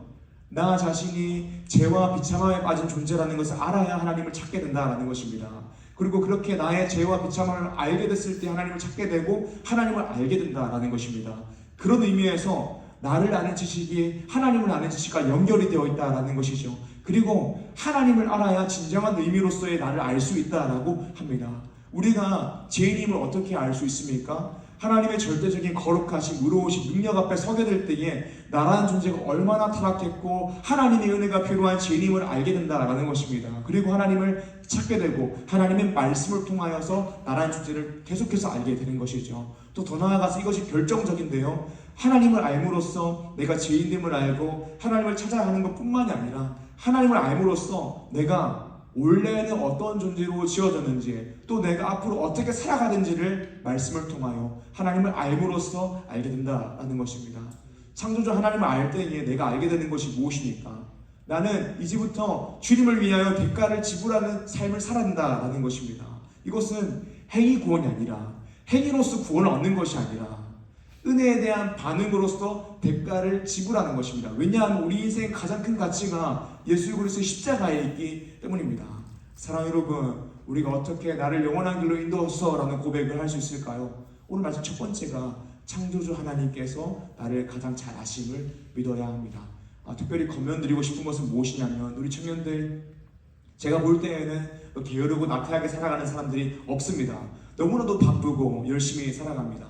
나 자신이 죄와 비참함에 빠진 존재라는 것을 알아야 하나님을 찾게 된다라는 것입니다. 그리고 그렇게 나의 죄와 비참함을 알게 됐을 때 하나님을 찾게 되고 하나님을 알게 된다라는 것입니다. 그런 의미에서 나를 아는 지식이 하나님을 아는 지식과 연결이 되어 있다라는 것이죠. 그리고 하나님을 알아야 진정한 의미로서의 나를 알 수 있다라고 합니다. 우리가 죄인임을 어떻게 알 수 있습니까? 하나님의 절대적인 거룩하신 의로우신 능력 앞에 서게 될 때에 나라는 존재가 얼마나 타락했고 하나님의 은혜가 필요한 죄인임을 알게 된다라는 것입니다. 그리고 하나님을 찾게 되고 하나님의 말씀을 통하여서 나라는 존재를 계속해서 알게 되는 것이죠. 또 더 나아가서 이것이 결정적인데요, 하나님을 알므로써 내가 죄인됨을 알고 하나님을 찾아야 하는 것뿐만이 아니라 하나님을 알므로써 내가 원래는 어떤 존재로 지어졌는지 또 내가 앞으로 어떻게 살아가는지를 말씀을 통하여 하나님을 알므로써 알게 된다라는 것입니다. 창조주 하나님을 알 때에 내가 알게 되는 것이 무엇입니까? 나는 이제부터 주님을 위하여 대가를 지불하는 삶을 살아야 한다라는 것입니다. 이것은 행위 구원이 아니라, 행위로서 구원을 얻는 것이 아니라 은혜에 대한 반응으로서 대가를 지불하는 것입니다. 왜냐하면 우리 인생의 가장 큰 가치가 예수 그리스도의 십자가에 있기 때문입니다. 사랑하는 여러분, 우리가 어떻게 나를 영원한 길로 인도하소서라는 고백을 할 수 있을까요? 오늘 말씀 첫 번째가 창조주 하나님께서 나를 가장 잘 아심을 믿어야 합니다. 특별히 권면드리고 싶은 것은 무엇이냐면, 우리 청년들, 제가 볼 때에는 게으르고 나태하게 살아가는 사람들이 없습니다. 너무나도 바쁘고 열심히 살아갑니다.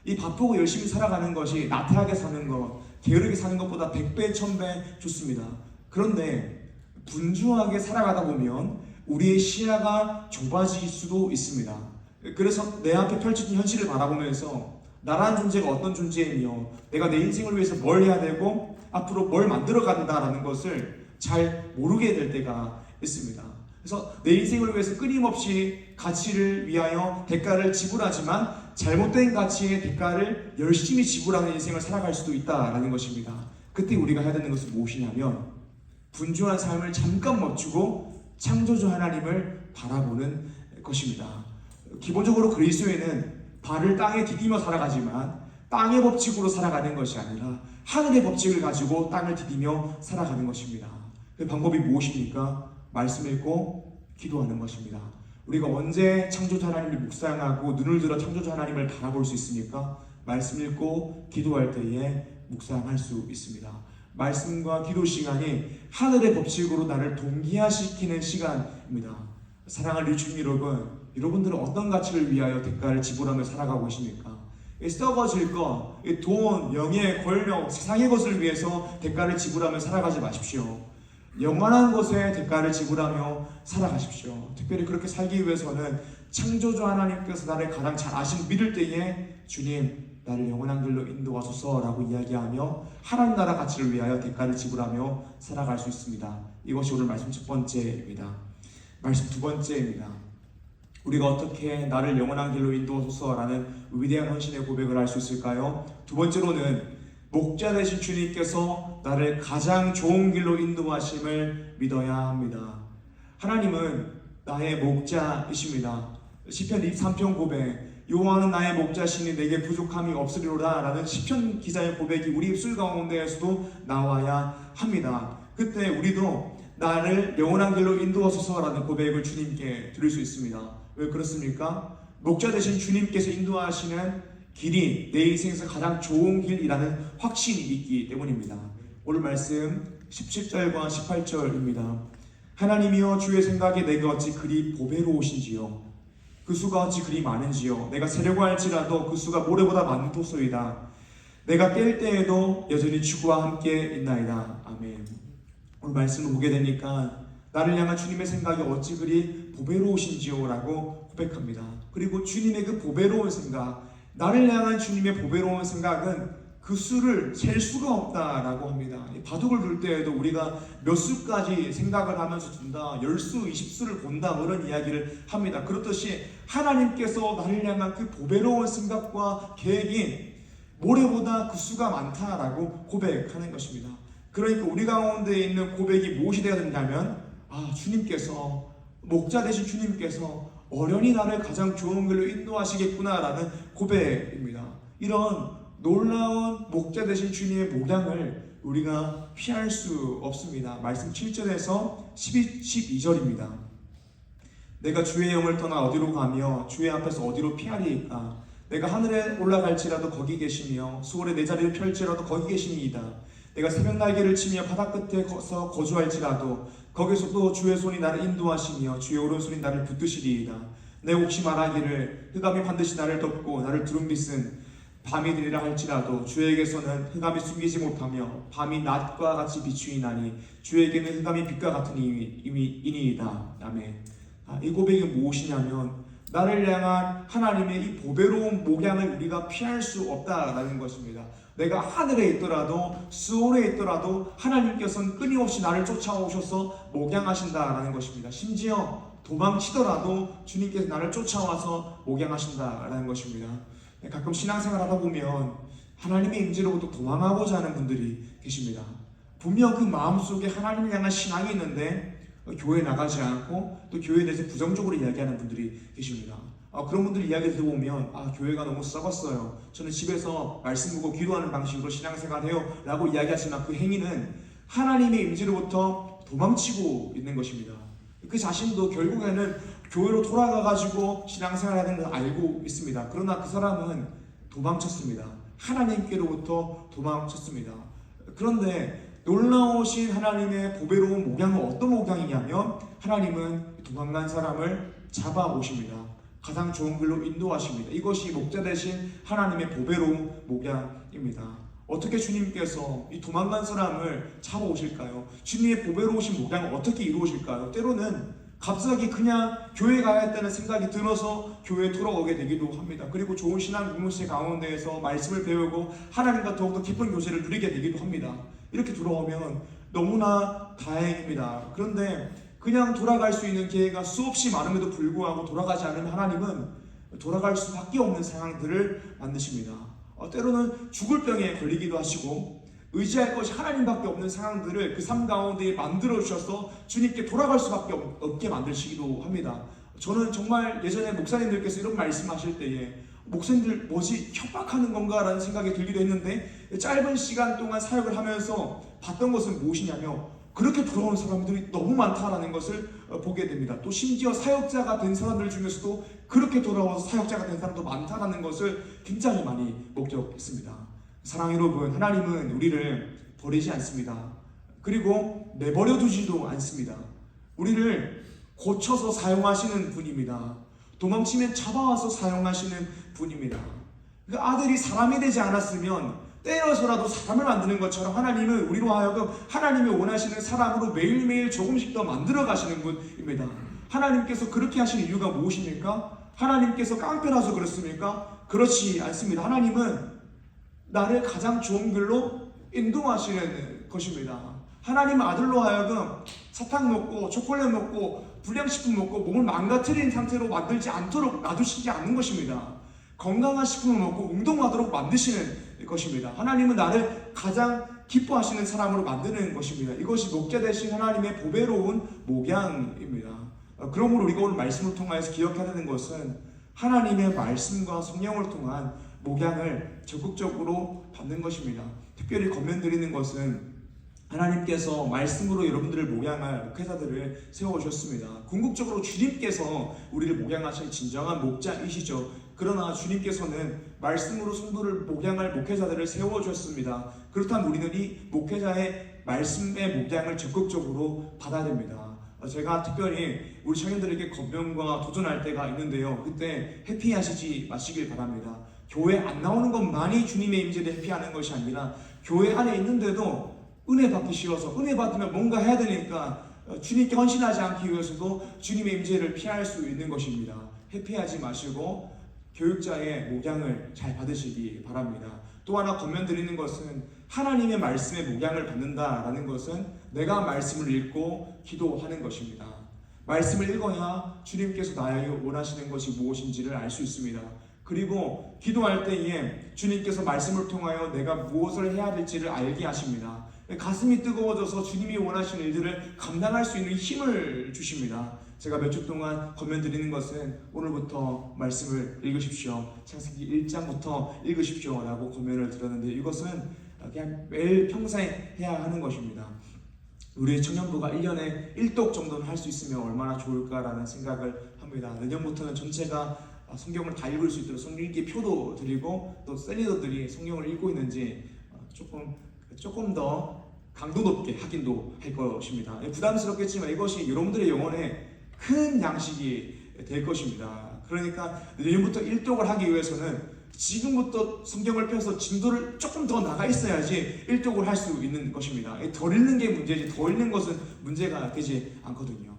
이 바쁘고 열심히 살아가는 것이 나태하게 사는 것, 게으르게 사는 것보다 100배, 1000배 좋습니다. 그런데 분주하게 살아가다 보면 우리의 시야가 좁아질 수도 있습니다. 그래서 내 앞에 펼쳐진 현실을 바라보면서 나라는 존재가 어떤 존재이며 내가 내 인생을 위해서 뭘 해야 되고 앞으로 뭘 만들어 간다라는 것을 잘 모르게 될 때가 있습니다. 그래서 내 인생을 위해서 끊임없이 가치를 위하여 대가를 지불하지만 잘못된 가치의 대가를 열심히 지불하는 인생을 살아갈 수도 있다라는 것입니다. 그때 우리가 해야 되는 것은 무엇이냐면, 분주한 삶을 잠깐 멈추고 창조주 하나님을 바라보는 것입니다. 기본적으로 그리스도인은 발을 땅에 디디며 살아가지만 땅의 법칙으로 살아가는 것이 아니라 하늘의 법칙을 가지고 땅을 디디며 살아가는 것입니다. 그 방법이 무엇입니까? 말씀 읽고 기도하는 것입니다. 우리가 언제 창조주 하나님을 묵상하고 눈을 들어 창조주 하나님을 바라볼 수 있습니까? 말씀 읽고 기도할 때에 묵상할 수 있습니다. 말씀과 기도 시간이 하늘의 법칙으로 나를 동기화시키는 시간입니다. 사랑하는 유충 여러분, 여러분들은 어떤 가치를 위하여 대가를 지불하며 살아가고 계십니까? 썩어질 것, 돈, 명예, 권력, 세상의 것을 위해서 대가를 지불하며 살아가지 마십시오. 영원한 것에 대가를 지불하며 살아가십시오. 특별히 그렇게 살기 위해서는 창조주 하나님께서 나를 가장 잘 아시는 믿을 때에 주님, 나를 영원한 길로 인도하소서라고 이야기하며 하나님 나라 가치를 위하여 대가를 지불하며 살아갈 수 있습니다. 이것이 오늘 말씀 첫 번째입니다. 말씀 두 번째입니다. 우리가 어떻게 나를 영원한 길로 인도하소서라는 위대한 헌신의 고백을 할 수 있을까요? 두 번째로는 목자 되신 주님께서 나를 가장 좋은 길로 인도하심을 믿어야 합니다. 하나님은 나의 목자이십니다. 시편 23편 고백, 여호와는 나의 목자시니 내게 부족함이 없으리로다 라는 시편 기자의 고백이 우리 입술 가운데에서도 나와야 합니다. 그때 우리도 나를 영원한 길로 인도하소서라는 고백을 주님께 드릴 수 있습니다. 왜 그렇습니까? 목자 되신 주님께서 인도하시는 길이 내 인생에서 가장 좋은 길이라는 확신이 있기 때문입니다. 오늘 말씀 17절과 18절입니다. 하나님이여 주의 생각에 내가 어찌 그리 보배로우신지요. 그 수가 어찌 그리 많은지요. 내가 세려고 할지라도 그 수가 모래보다 많도소이다. 내가 깰 때에도 여전히 주와 함께 있나이다. 아멘. 오늘 말씀을 보게 되니까 나를 향한 주님의 생각이 어찌 그리 보배로우신지요 라고 고백합니다. 그리고 주님의 그 보배로운 생각, 나를 향한 주님의 보배로운 생각은 그 수를 셀 수가 없다라고 합니다. 바둑을 둘 때에도 우리가 몇 수까지 생각을 하면서 둔다, 10수, 20수를 본다, 그런 이야기를 합니다. 그렇듯이 하나님께서 나를 향한 그 보배로운 생각과 계획이 모래보다 그 수가 많다라고 고백하는 것입니다. 그러니까 우리 가운데 있는 고백이 무엇이 되어야 되냐면, 주님께서, 목자 되신 주님께서 어련히 나를 가장 좋은 길로 인도하시겠구나라는 고백입니다. 이런 놀라운 목자 되신 주님의 목양을 우리가 피할 수 없습니다. 말씀 7절에서 12절입니다. 내가 주의 영을 떠나 어디로 가며 주의 앞에서 어디로 피하리이까? 내가 하늘에 올라갈지라도 거기 계시며 수월에 내 자리를 펼지라도 거기 계시니이다. 내가 새벽 날개를 치며 바다 끝에 서서 거주할지라도 거기서도 주의 손이 나를 인도하시며 주의 오른손이 나를 붙드시리이다. 내 혹시 말하기를 흑암이 반드시 나를 덮고 나를 두rum빛은 밤이 되리라 할지라도 주에게서는 흑암이 숨기지 못하며 밤이 낮과 같이 비추이나니 주에게는 흑암이 빛과 같은 이니이다. 아멘. 이 고백이 무엇이냐면 나를 향한 하나님의 이 보배로운 목양을 우리가 피할 수 없다라는 것입니다. 내가 하늘에 있더라도 수월에 있더라도 하나님께서는 끊임없이 나를 쫓아오셔서 목양하신다라는 것입니다. 심지어 도망치더라도 주님께서 나를 쫓아와서 목양하신다라는 것입니다. 가끔 신앙생활 하다 보면 하나님의 임재로부터 도망하고자 하는 분들이 계십니다. 분명 그 마음속에 하나님을 향한 신앙이 있는데 교회 나가지 않고 또 교회에 대해서 부정적으로 이야기하는 분들이 계십니다. 그런 분들 이야기 들어보면 교회가 너무 썩었어요. 저는 집에서 말씀 보고 기도하는 방식으로 신앙생활해요 라고 이야기하지만 그 행위는 하나님의 임재로부터 도망치고 있는 것입니다. 그 자신도 결국에는 교회로 돌아가가지고 신앙생활하는 걸 알고 있습니다. 그러나 그 사람은 도망쳤습니다. 하나님께로부터 도망쳤습니다. 그런데 놀라우신 하나님의 보배로운 목양은 어떤 목양이냐면 하나님은 도망간 사람을 잡아오십니다. 가장 좋은 길로 인도하십니다. 이것이 목자 되신 하나님의 보배로운 목양입니다. 어떻게 주님께서 이 도망간 사람을 잡아오실까요? 주님의 보배로우신 목양을 어떻게 이루어질까요? 때로는 갑자기 그냥 교회 가야겠다는 생각이 들어서 교회에 돌아오게 되기도 합니다. 그리고 좋은 신앙 공동체 가운데에서 말씀을 배우고 하나님과 더욱더 깊은 교제를 누리게 되기도 합니다. 이렇게 돌아오면 너무나 다행입니다. 그런데 그냥 돌아갈 수 있는 기회가 수없이 많음에도 불구하고 돌아가지 않으면 하나님은 돌아갈 수밖에 없는 상황들을 만드십니다. 때로는 죽을 병에 걸리기도 하시고 의지할 것이 하나님밖에 없는 상황들을 그 삶 가운데 만들어 주셔서 주님께 돌아갈 수밖에 없게 만드시기도 합니다. 저는 정말 예전에 목사님들께서 이런 말씀하실 때에 목사님들 뭐지 협박하는 건가라는 생각이 들기도 했는데 짧은 시간 동안 사역을 하면서 봤던 것은 무엇이냐며 그렇게 돌아온 사람들이 너무 많다라는 것을 보게 됩니다. 또 심지어 사역자가 된 사람들 중에서도 그렇게 돌아와서 사역자가 된 사람도 많다라는 것을 굉장히 많이 목격했습니다. 사랑하는 여러분, 하나님은 우리를 버리지 않습니다. 그리고 내버려 두지도 않습니다. 우리를 고쳐서 사용하시는 분입니다. 도망치면 잡아와서 사용하시는 분입니다. 그 아들이 사람이 되지 않았으면 때려서라도 사람을 만드는 것처럼 하나님은 우리로 하여금 하나님이 원하시는 사람으로 매일매일 조금씩 더 만들어 가시는 분입니다. 하나님께서 그렇게 하시는 이유가 무엇입니까? 하나님께서 깡패라서 그렇습니까? 그렇지 않습니다. 하나님은 나를 가장 좋은 길로 인도하시는 것입니다. 하나님은 아들로 하여금 사탕 먹고 초콜릿 먹고 불량식품 먹고 몸을 망가뜨린 상태로 만들지 않도록 놔두시지 않는 것입니다. 건강한 식품을 먹고 운동하도록 만드시는 것입니다. 하나님은 나를 가장 기뻐하시는 사람으로 만드는 것입니다. 이것이 목자 되신 하나님의 보배로운 목양입니다. 그러므로 우리가 오늘 말씀을 통하여서 기억해야 되는 것은 하나님의 말씀과 성령을 통한 목양을 적극적으로 받는 것입니다. 특별히 권면드리는 것은 하나님께서 말씀으로 여러분들을 목양할 목회자들을 세워주셨습니다. 궁극적으로 주님께서 우리를 목양하실 진정한 목자이시죠. 그러나 주님께서는 말씀으로 성도를 목양할 목회자들을 세워주셨습니다. 그렇다면 우리는 이 목회자의 말씀의 목양을 적극적으로 받아야 됩니다. 제가 특별히 우리 청년들에게 권면과 도전할 때가 있는데요. 그때 회피하시지 마시길 바랍니다. 교회 안 나오는 것만이 주님의 임재를 회피하는 것이 아니라 교회 안에 있는데도 은혜 받기 쉬워서 은혜 받으면 뭔가 해야 되니까 주님께 헌신하지 않기 위해서도 주님의 임재를 피할 수 있는 것입니다. 회피하지 마시고 교육자의 목양을 잘 받으시기 바랍니다. 또 하나 권면드리는 것은 하나님의 말씀의 목양을 받는다라는 것은 내가 말씀을 읽고 기도하는 것입니다. 말씀을 읽어야 주님께서 나에게 원하시는 것이 무엇인지를 알 수 있습니다. 그리고 기도할 때에 주님께서 말씀을 통하여 내가 무엇을 해야 될지를 알게 하십니다. 가슴이 뜨거워져서 주님이 원하시는 일들을 감당할 수 있는 힘을 주십니다. 제가 몇 주 동안 권면드리는 것은 오늘부터 말씀을 읽으십시오. 창세기 1장부터 읽으십시오 라고 권면을 드렸는데 이것은 그냥 매일 평생 해야 하는 것입니다. 우리 청년부가 1년에 1독 정도는 할 수 있으면 얼마나 좋을까라는 생각을 합니다. 내년부터는 전체가 성경을 다 읽을 수 있도록 성경 읽기 표도 드리고 또 셀리더들이 성경을 읽고 있는지 조금 더 강도 높게 확인도 할 것입니다. 부담스럽겠지만 이것이 여러분들의 영혼에 큰 양식이 될 것입니다. 그러니까 내년부터 1독을 하기 위해서는 지금부터 성경을 펴서 진도를 조금 더 나가 있어야지 1독을 할 수 있는 것입니다. 덜 읽는 게 문제지 더 읽는 것은 문제가 되지 않거든요.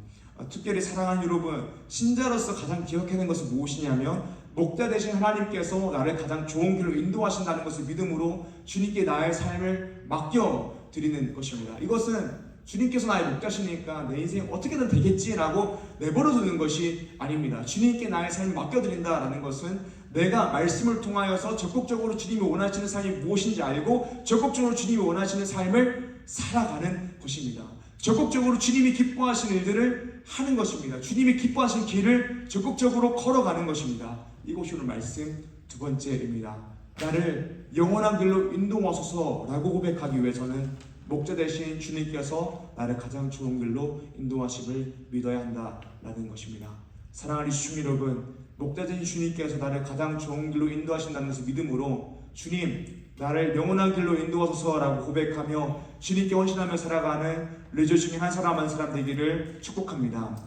특별히 사랑하는 여러분, 신자로서 가장 기억해야 하는 것은 무엇이냐면 목자 되신 하나님께서 나를 가장 좋은 길로 인도하신다는 것을 믿음으로 주님께 나의 삶을 맡겨드리는 것입니다. 이것은 주님께서 나의 목자시니까 내 인생 어떻게든 되겠지라고 내버려두는 것이 아닙니다. 주님께 나의 삶을 맡겨드린다라는 것은 내가 말씀을 통하여서 적극적으로 주님이 원하시는 삶이 무엇인지 알고 적극적으로 주님이 원하시는 삶을 살아가는 것입니다. 적극적으로 주님이 기뻐하시는 일들을 하는 것입니다. 주님이 기뻐하시는 길을 적극적으로 걸어가는 것입니다. 이것이 오늘 말씀 두 번째입니다. 나를 영원한 길로 인도하소서라고 고백하기 위해서는 목자 되신 주님께서 나를 가장 좋은 길로 인도하심을 믿어야 한다라는 것입니다. 사랑하는 시청 여러분, 목자 되신 주님께서 나를 가장 좋은 길로 인도하신다는 것을 믿음으로 주님 나를 영원한 길로 인도하소서라고 고백하며 주님께 헌신하며 살아가는 리저 중에 한 사람 되기를 축복합니다.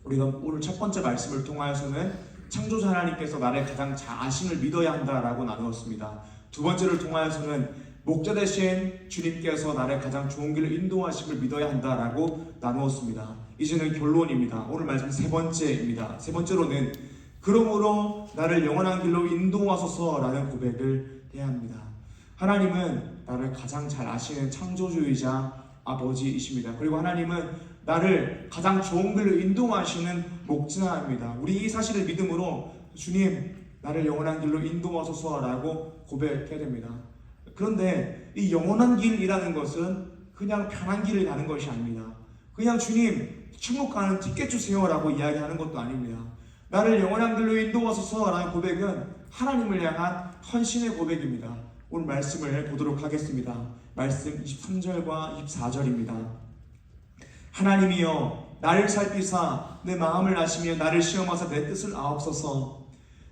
우리가 오늘 첫 번째 말씀을 통하여서는 창조자 하나님께서 나를 가장 잘 아심을 믿어야 한다라고 나누었습니다. 두 번째를 통하여서는 목자 되신 주님께서 나를 가장 좋은 길로 인도하심을 믿어야 한다라고 나누었습니다. 이제는 결론입니다. 오늘 말씀 세 번째입니다. 세 번째로는 그러므로 나를 영원한 길로 인도하소서라는 고백을 해야 합니다. 하나님은 나를 가장 잘 아시는 창조주이자 아버지이십니다. 그리고 하나님은 나를 가장 좋은 길로 인도하시는 목자입니다. 우리 이 사실을 믿음으로 주님 나를 영원한 길로 인도하소서라고 고백해야 됩니다. 그런데 이 영원한 길이라는 것은 그냥 편한 길을 가는 것이 아닙니다. 그냥 주님 천국 가는 티켓 주세요라고 이야기하는 것도 아닙니다. 나를 영원한 길로 인도하소서라는 고백은 하나님을 향한 헌신의 고백입니다. 오늘 말씀을 보도록 하겠습니다. 말씀 23절과 24절입니다. 하나님이여 나를 살피사 내 마음을 아시며 나를 시험하사 내 뜻을 아옵소서.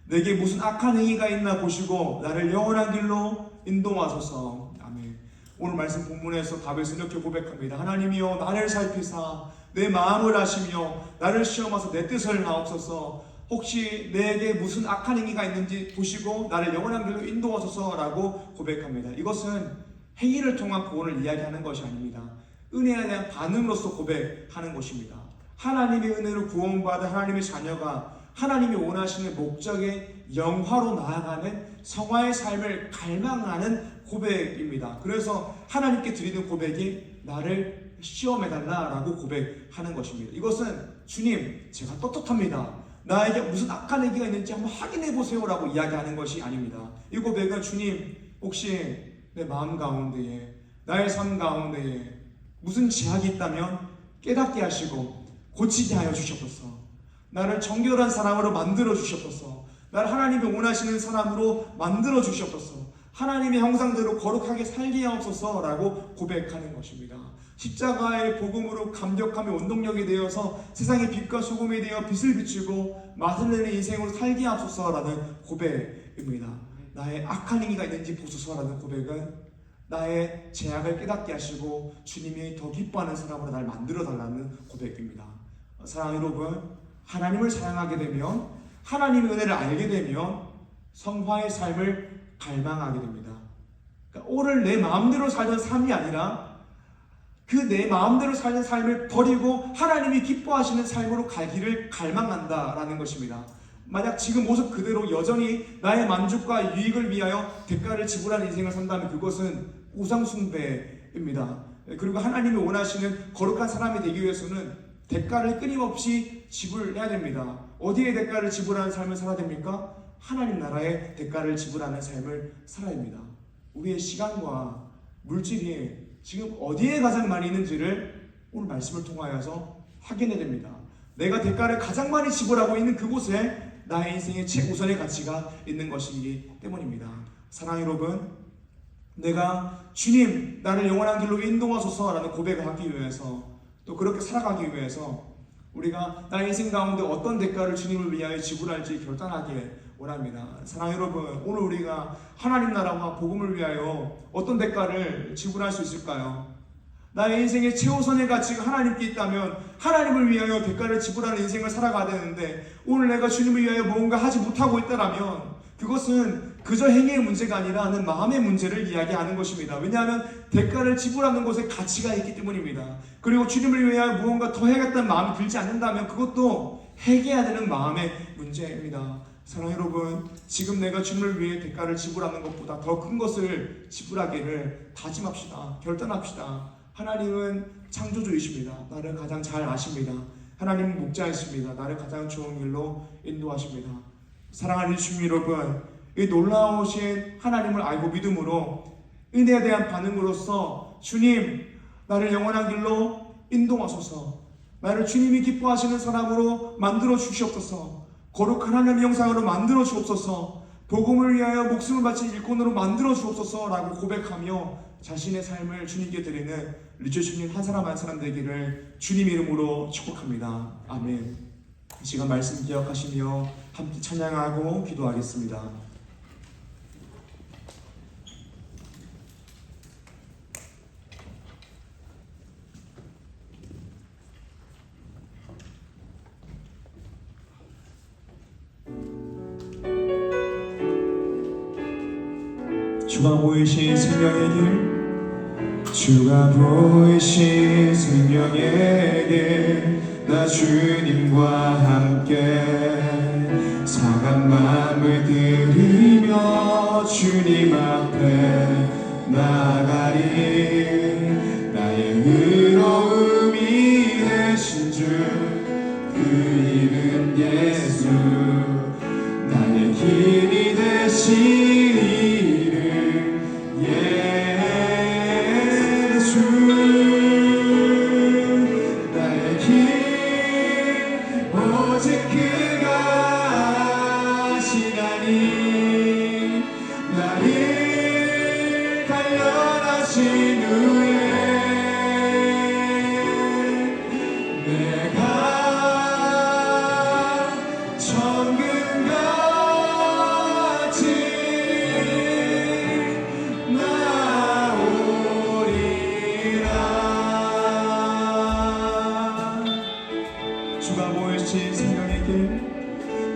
내게 무슨 악한 행위가 있나 보시고 나를 영원한 길로 인도하소서. 아멘. 오늘 말씀 본문에서 다윗은 이렇게 고백합니다. 하나님이여 나를 살피사 내 마음을 아시며 나를 시험하사 내 뜻을 아옵소서. 혹시 내게 무슨 악한 행위가 있는지 보시고 나를 영원한 길로 인도하소서라고 고백합니다. 이것은 행위를 통한 구원을 이야기하는 것이 아닙니다. 은혜에 대한 반응으로서 고백하는 것입니다. 하나님의 은혜로 구원받은 하나님의 자녀가 하나님이 원하시는 목적의 영화로 나아가는 성화의 삶을 갈망하는 고백입니다. 그래서 하나님께 드리는 고백이 나를 시험해달라라고 고백하는 것입니다. 이것은 주님 제가 떳떳합니다. 나에게 무슨 악한 행위가 있는지 한번 확인해보세요라고 이야기하는 것이 아닙니다. 이 고백은 주님 혹시 내 마음 가운데에 나의 삶 가운데에 무슨 제약이 있다면 깨닫게 하시고 고치게 하여 주셨소서. 나를 정결한 사람으로 만들어 주셨소서. 나를 하나님이 원하시는 사람으로 만들어 주셨소서. 하나님의 형상대로 거룩하게 살게 하옵소서라고 고백하는 것입니다. 십자가의 복음으로 감격하며 원동력이 되어서 세상의 빛과 소금이 되어 빛을 비추고 맛을 내는 인생으로 살게 하옵소서라는 고백입니다. 나의 악한 행위가 있는지 보소서라는 고백은 나의 죄악을 깨닫게 하시고 주님이 더 기뻐하는 사람으로 날 만들어달라는 고백입니다. 사랑하는 여러분, 하나님을 사랑하게 되면, 하나님의 은혜를 알게 되면 성화의 삶을 갈망하게 됩니다. 그러니까 오늘 내 마음대로 살던 삶이 아니라 그 내 마음대로 살던 삶을 버리고 하나님이 기뻐하시는 삶으로 가기를 갈망한다라는 것입니다. 만약 지금 모습 그대로 여전히 나의 만족과 유익을 위하여 대가를 지불하는 인생을 산다면 그것은 우상숭배입니다. 그리고 하나님이 원하시는 거룩한 사람이 되기 위해서는 대가를 끊임없이 지불해야 됩니다. 어디에 대가를 지불하는 삶을 살아야 됩니까? 하나님 나라에 대가를 지불하는 삶을 살아야 합니다. 우리의 시간과 물질이 지금 어디에 가장 많이 있는지를 오늘 말씀을 통하여서 확인해야 됩니다. 내가 대가를 가장 많이 지불하고 있는 그곳에 나의 인생의 최우선의 가치가 있는 것이기 때문입니다. 사랑하는 여러분, 내가 주님 나를 영원한 길로 인도하소서라는 고백을 하기 위해서, 또 그렇게 살아가기 위해서 우리가 나의 인생 가운데 어떤 대가를 주님을 위하여 지불할지 결단하기를 원합니다. 사랑하는 여러분, 오늘 우리가 하나님 나라와 복음을 위하여 어떤 대가를 지불할 수 있을까요? 나의 인생의 최우선의 가치가 하나님께 있다면 하나님을 위하여 대가를 지불하는 인생을 살아가야 되는데, 오늘 내가 주님을 위하여 뭔가 하지 못하고 있다면 그것은 그저 행위의 문제가 아니라 는 마음의 문제를 이야기하는 것입니다. 왜냐하면 대가를 지불하는 것에 가치가 있기 때문입니다. 그리고 주님을 위하여 무언가 더 해야겠다는 마음이 들지 않는다면 그것도 해결해야 되는 마음의 문제입니다. 사랑하는 여러분, 지금 내가 주님을 위해 대가를 지불하는 것보다 더 큰 것을 지불하기를 다짐합시다. 결단합시다. 하나님은 창조주이십니다. 나를 가장 잘 아십니다. 하나님은 목자이십니다. 나를 가장 좋은 길로 인도하십니다. 사랑하는 주님 여러분, 이 놀라우신 하나님을 알고 믿음으로 은혜에 대한 반응으로서 주님 나를 영원한 길로 인도하소서, 나를 주님이 기뻐하시는 사람으로 만들어 주시옵소서, 거룩한 하나님의 형상으로 만들어 주옵소서, 복음을 위하여 목숨을 바친 일꾼으로 만들어 주옵소서라고 고백하며 자신의 삶을 주님께 드리는 리조 주님 한 사람 한 사람 되기를 주님 이름으로 축복합니다. 아멘. 이 시간 말씀 기억하시며 함께 찬양하고 기도하겠습니다. 주가 보이신 생명의 길, 주가 보이신 생명의 길, 나 주님과 함께 상한 마음을 들이며 주님 앞에 나가리. 나의 의로움이 되신 주, 그 이름 예수, 나의 길이 되신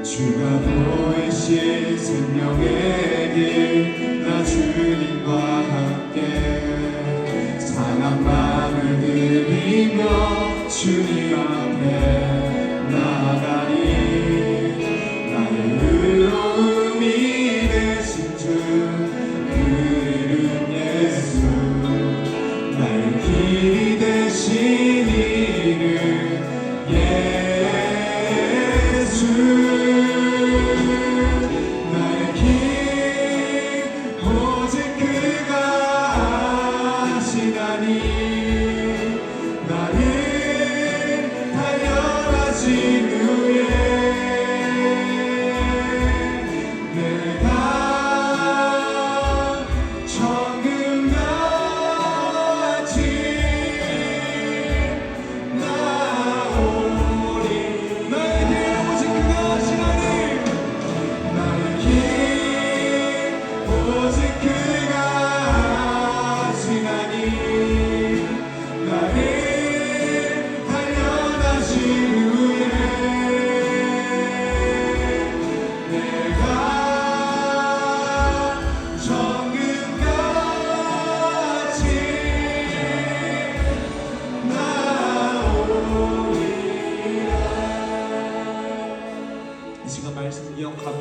주가 보이신 생명의 길, 나 주님과 함께 상한 마음을 들이며 주님 앞에 나아가리. 나의 의로움이 되신 주, 그 이름 예수, 나의 길이 되신 이름 예수. 나를 달려라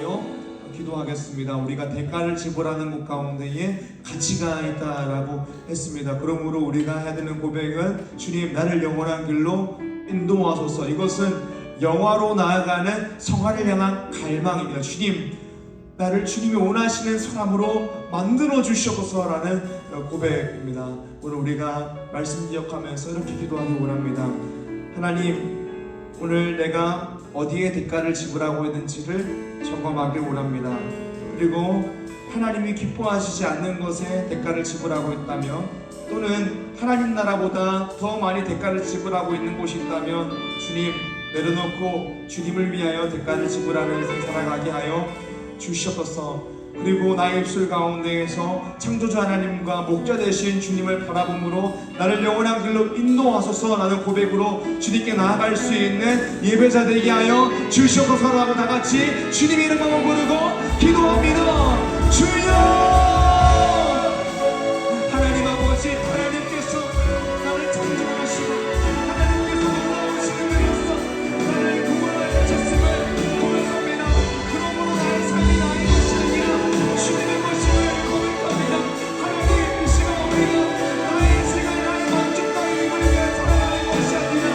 위하여 기도하겠습니다. 우리가 대가를 지불하는 것 가운데에 가치가 있다라고 했습니다. 그러므로 우리가 해야 되는 고백은 주님 나를 영원한 길로 인도하소서. 이것은 영화로 나아가는 성화를 향한 갈망입니다. 주님 나를 주님이 원하시는 사람으로 만들어 주시옵소서라는 고백입니다. 오늘 우리가 말씀 기억하면서 이렇게 기도하기 원합니다. 하나님 오늘 내가 어디에 대가를 지불하고 있는지를 점검하길 원합니다. 그리고 하나님이 기뻐하시지 않는 것에 대가를 지불하고 있다면 또는 하나님 나라보다 더 많이 대가를 지불하고 있는 곳이 있다면 주님 내려놓고 주님을 위하여 대가를 지불하는 인생 살아가게 하여 주시옵소서. 그리고 나의 입술 가운데에서 창조주 하나님과 목자 되신 주님을 바라봄으로 나를 영원한 길로 인도하소서라는 고백으로 주님께 나아갈 수 있는 예배자 되게 하여 주시옵소서라고 다같이 주님 이름만 부르고 기도합니다. 주여 하나님 아버지 하나님께서 나를 창조하시고 하나님께서 놀라우시는 분이었어. 나를 구원하여 주셨음을 고백합니다. 그러므로 나의 삶이 나의 것이 아니라 주님의 것임을 고백합니다. 하나님 이 시간 우리가 나의 인생을 나의 만족과 유익을 위해 살아가는 것이 아니라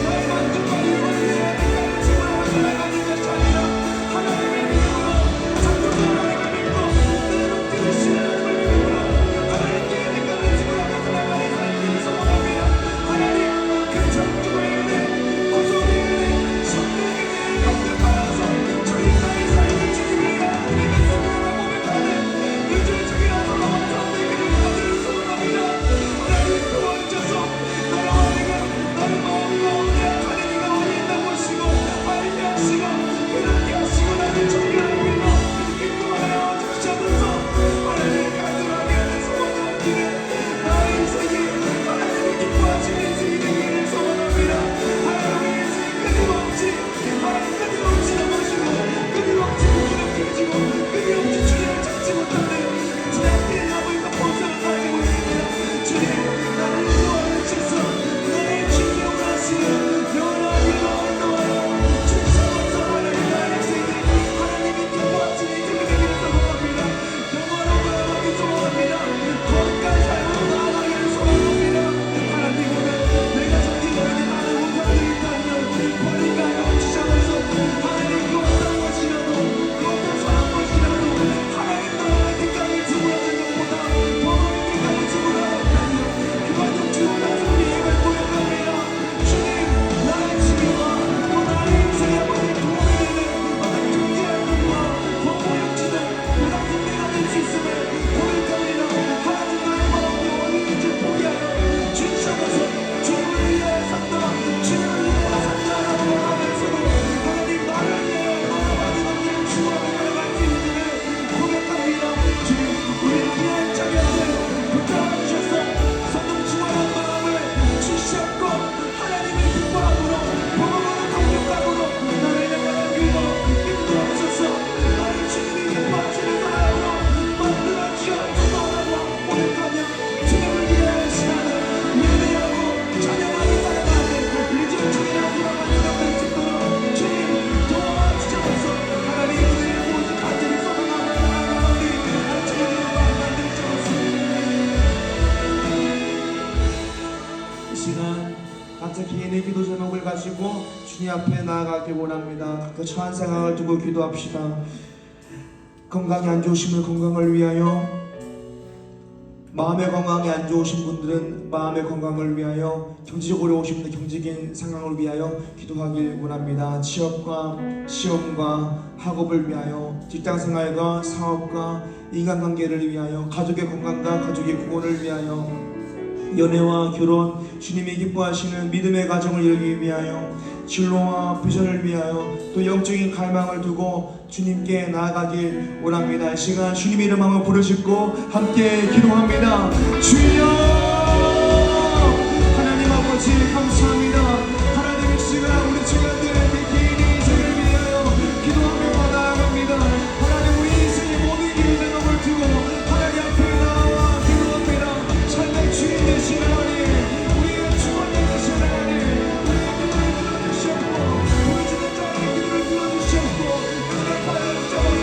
나의 만족과 유익을 위해 대가를 지불하며 살아가는 것이 아니라 하나님의 믿음으로 창조주 하나님을 믿고 늘 뛰시는 하나님을 믿음으로 하나님께 대가를 지불하며 살아가는 삶을 소원합니다. 하나님 그 창조의 은혜 구속의 은혜 성령의 은혜를 감격하여서 저희 나의 삶을 주님을 위하여 드리겠습니다. 고백하는 유죄적이라서 넘어선 내게를 가지를 소원합니다. 하나님 도와주셔서 나와 내가 나의 마음 가운데 악한 행위가 어디 있다고 하시고 알게 하시고 깨닫게 하시고 나를 정결하게 믿어 인도하여 주시옵소서. 하나님 간절하게 하는 소원을 얻기를 나의 인생이 하나님이 기뻐하시는 인생이 되기를 소원합니다. 하나님의 인생이 끊임없이 하나님 끊임없이 넘어지고 끊임없이 무기력해지고 끊임없이 주님을 찾지 못하는 지나치게 나무에서 벗어나 살고 있습니다. 주님 나를 인도하여 주셔서 너의 주님이 원하시는 영원한 길로 인도하여 주시옵소서. 하나님 나의 인생이 하나님이 기뻐하시는 인생이 되기를 소원합니다. 영원한 나아가기 소원합니다. 거룩한 삶으로 나아가기를 소원합니다. 하나님 오늘 내가 저기 너에게 나를 못하는 일이 있다면 버리게 하여 주셔서 하나님 그 어떤 것이라도 그 어떤 사람 것이라도 하나님 나라의 대가를 지불하는 것보다 더 많은 대가를 지불하였다면 그만큼 주원하는 우리 예배를 고백합니다. 주님 나의 지혜와 또 나의 인생에 모든 도움이 되는 어떤 경제의 눈과 권고역지도 그 같은 내가 될 수 있음을 고백합니다. 하나님 나의 마음이 어디인지 보게 하여 주시옵소서. 주님을 위하여 산다 주님을 위하여 산다라고 말하면서도 하나님 나를 위하여 얼마나 많은 것들을 주어서 살아갈 수 있음을 고백합니다. 주님 우리 귀한 자녀들 붙잡아주셔서 선동충만한 마음을 주시옵고 하나님의 기뻐함으로 보고보고 감격함으로 나를 영원한 길로 인도하소서. 나를 주님이 기뻐하시는 사람으로 만들어주옵소서라고 고백하며 주님을 위하여 시간을 예배하고 찬양하며 살아가는 일정중이나 돌아가는 것들 짓도록 주님 도와주셔서 하나님 은혜의 모든 가지를 쏟아나가는 가운데 주님을 만들어주옵소서. 이 시간 각자 개인의 기도 제목을 가지고 주님 앞에 나아가길 원합니다. 그 처한 생각을 두고 기도합시다. 건강이 안 좋으시면 건강을 위하여, 마음의 건강이 안 좋으신 분들은 마음의 건강을 위하여, 경제적으로 어려우신 분들 경제적인 상황을 위하여 기도하길 원합니다. 취업과 시험과 학업을 위하여, 직장생활과 사업과 인간관계를 위하여, 가족의 건강과 가족의 구원을 위하여, 연애와 결혼, 주님이 기뻐하시는 믿음의 가정을 이루기 위하여, 진로와 비전을 위하여, 또 영적인 갈망을 두고 주님께 나아가길 원합니다. 이 시간 주님 이름 한번 부르짖고 함께 기도합니다. 주여 하나님 아버지 감사합니다. 하나님 이 시간 우리 친구들의 개인의 인생을 위하여 기도하며 나아갑니다. 하나님 우리 인생의 모든 길 제목을 두고 하나님 앞에 나와 기도합니다. 삶의 주인 되신 하나님, 우리의 주관자 되신 하나님, 우리의 기도를 들어주시옵고 보여주는 자의 기도를 들어주시옵고 응답하여 주옵소서.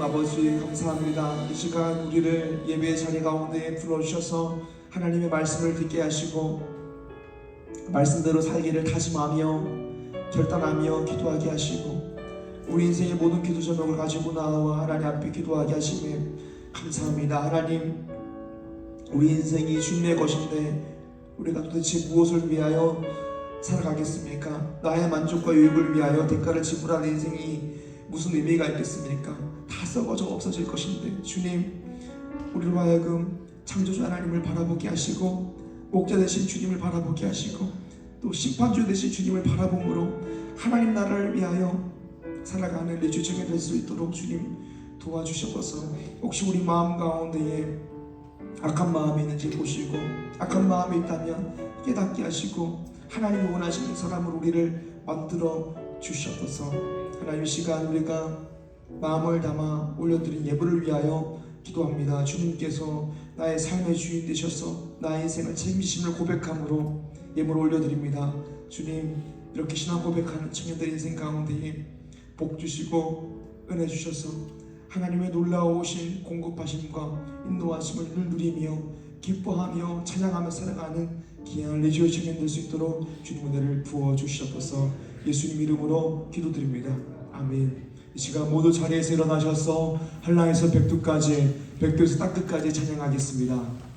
아버지 감사합니다. 이 시간 우리를 예배의 자리 가운데 불러주셔서 하나님의 말씀을 듣게 하시고 말씀대로 살기를 다짐하며 결단하며 기도하게 하시고 우리 인생의 모든 기도 제목을 가지고 나와 하나님 앞에 기도하게 하심에 감사합니다. 하나님, 우리 인생이 주님의 것인데 우리가 도대체 무엇을 위하여 살아가겠습니까? 나의 만족과 유익을 위하여 대가를 지불하는 인생이 무슨 의미가 있겠습니까? 다 썩어져 없어질 것인데 주님, 우리로 하여금 창조주 하나님을 바라보게 하시고 목자 되신 주님을 바라보게 하시고 또 심판주 되신 주님을 바라봄으로 하나님 나라를 위하여 살아가는 내 주정이 될 수 있도록 주님 도와주셔서 혹시 우리 마음 가운데에 악한 마음이 있는지 보시고 악한 마음이 있다면 깨닫게 하시고 하나님이 원하시는 사람으로 우리를 만들어 주셔서 하나님, 이 시간 우리가 마음을 담아 올려드린 예배를 위하여 기도합니다. 주님께서 나의 삶의 주인 되셔서 나의 인생을 책임지심을 고백함으로 예물을 올려드립니다. 주님, 이렇게 신앙 고백하는 청년들 인생 가운데에 복 주시고 은혜 주셔서 하나님의 놀라우신 공급하심과 인도하심을 늘 누리며 기뻐하며 찬양하며 살아가는 귀한 레지오 청년 될 수 있도록 주님 은혜를 부어주시옵소서. 예수님 이름으로 기도드립니다. 아멘. 이 시간 모두 자리에서 일어나셔서 한라에서 백두까지, 백두에서 땅끝까지 찬양하겠습니다.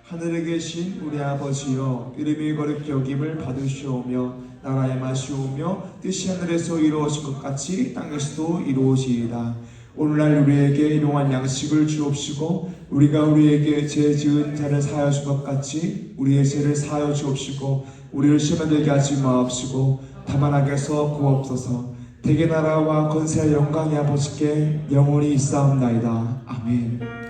하늘에 계신 우리 아버지여, 이름이 거룩히 여김을 받으시오며 나라의 맛이 오며 뜻이 하늘에서 이루어진 것 같이 땅에서도 이루어지이다. 오늘날 우리에게 일용할 양식을 주옵시고 우리가 우리에게 죄 지은 자를 사하여 준 것 같이 우리의 죄를 사하여 주옵시고 우리를 시험에 들게 하지 마옵시고 다만 악에서 구하옵소서. 대개 나라와 권세와 영광이 아버지께 영원히 있사옵나이다. 아멘.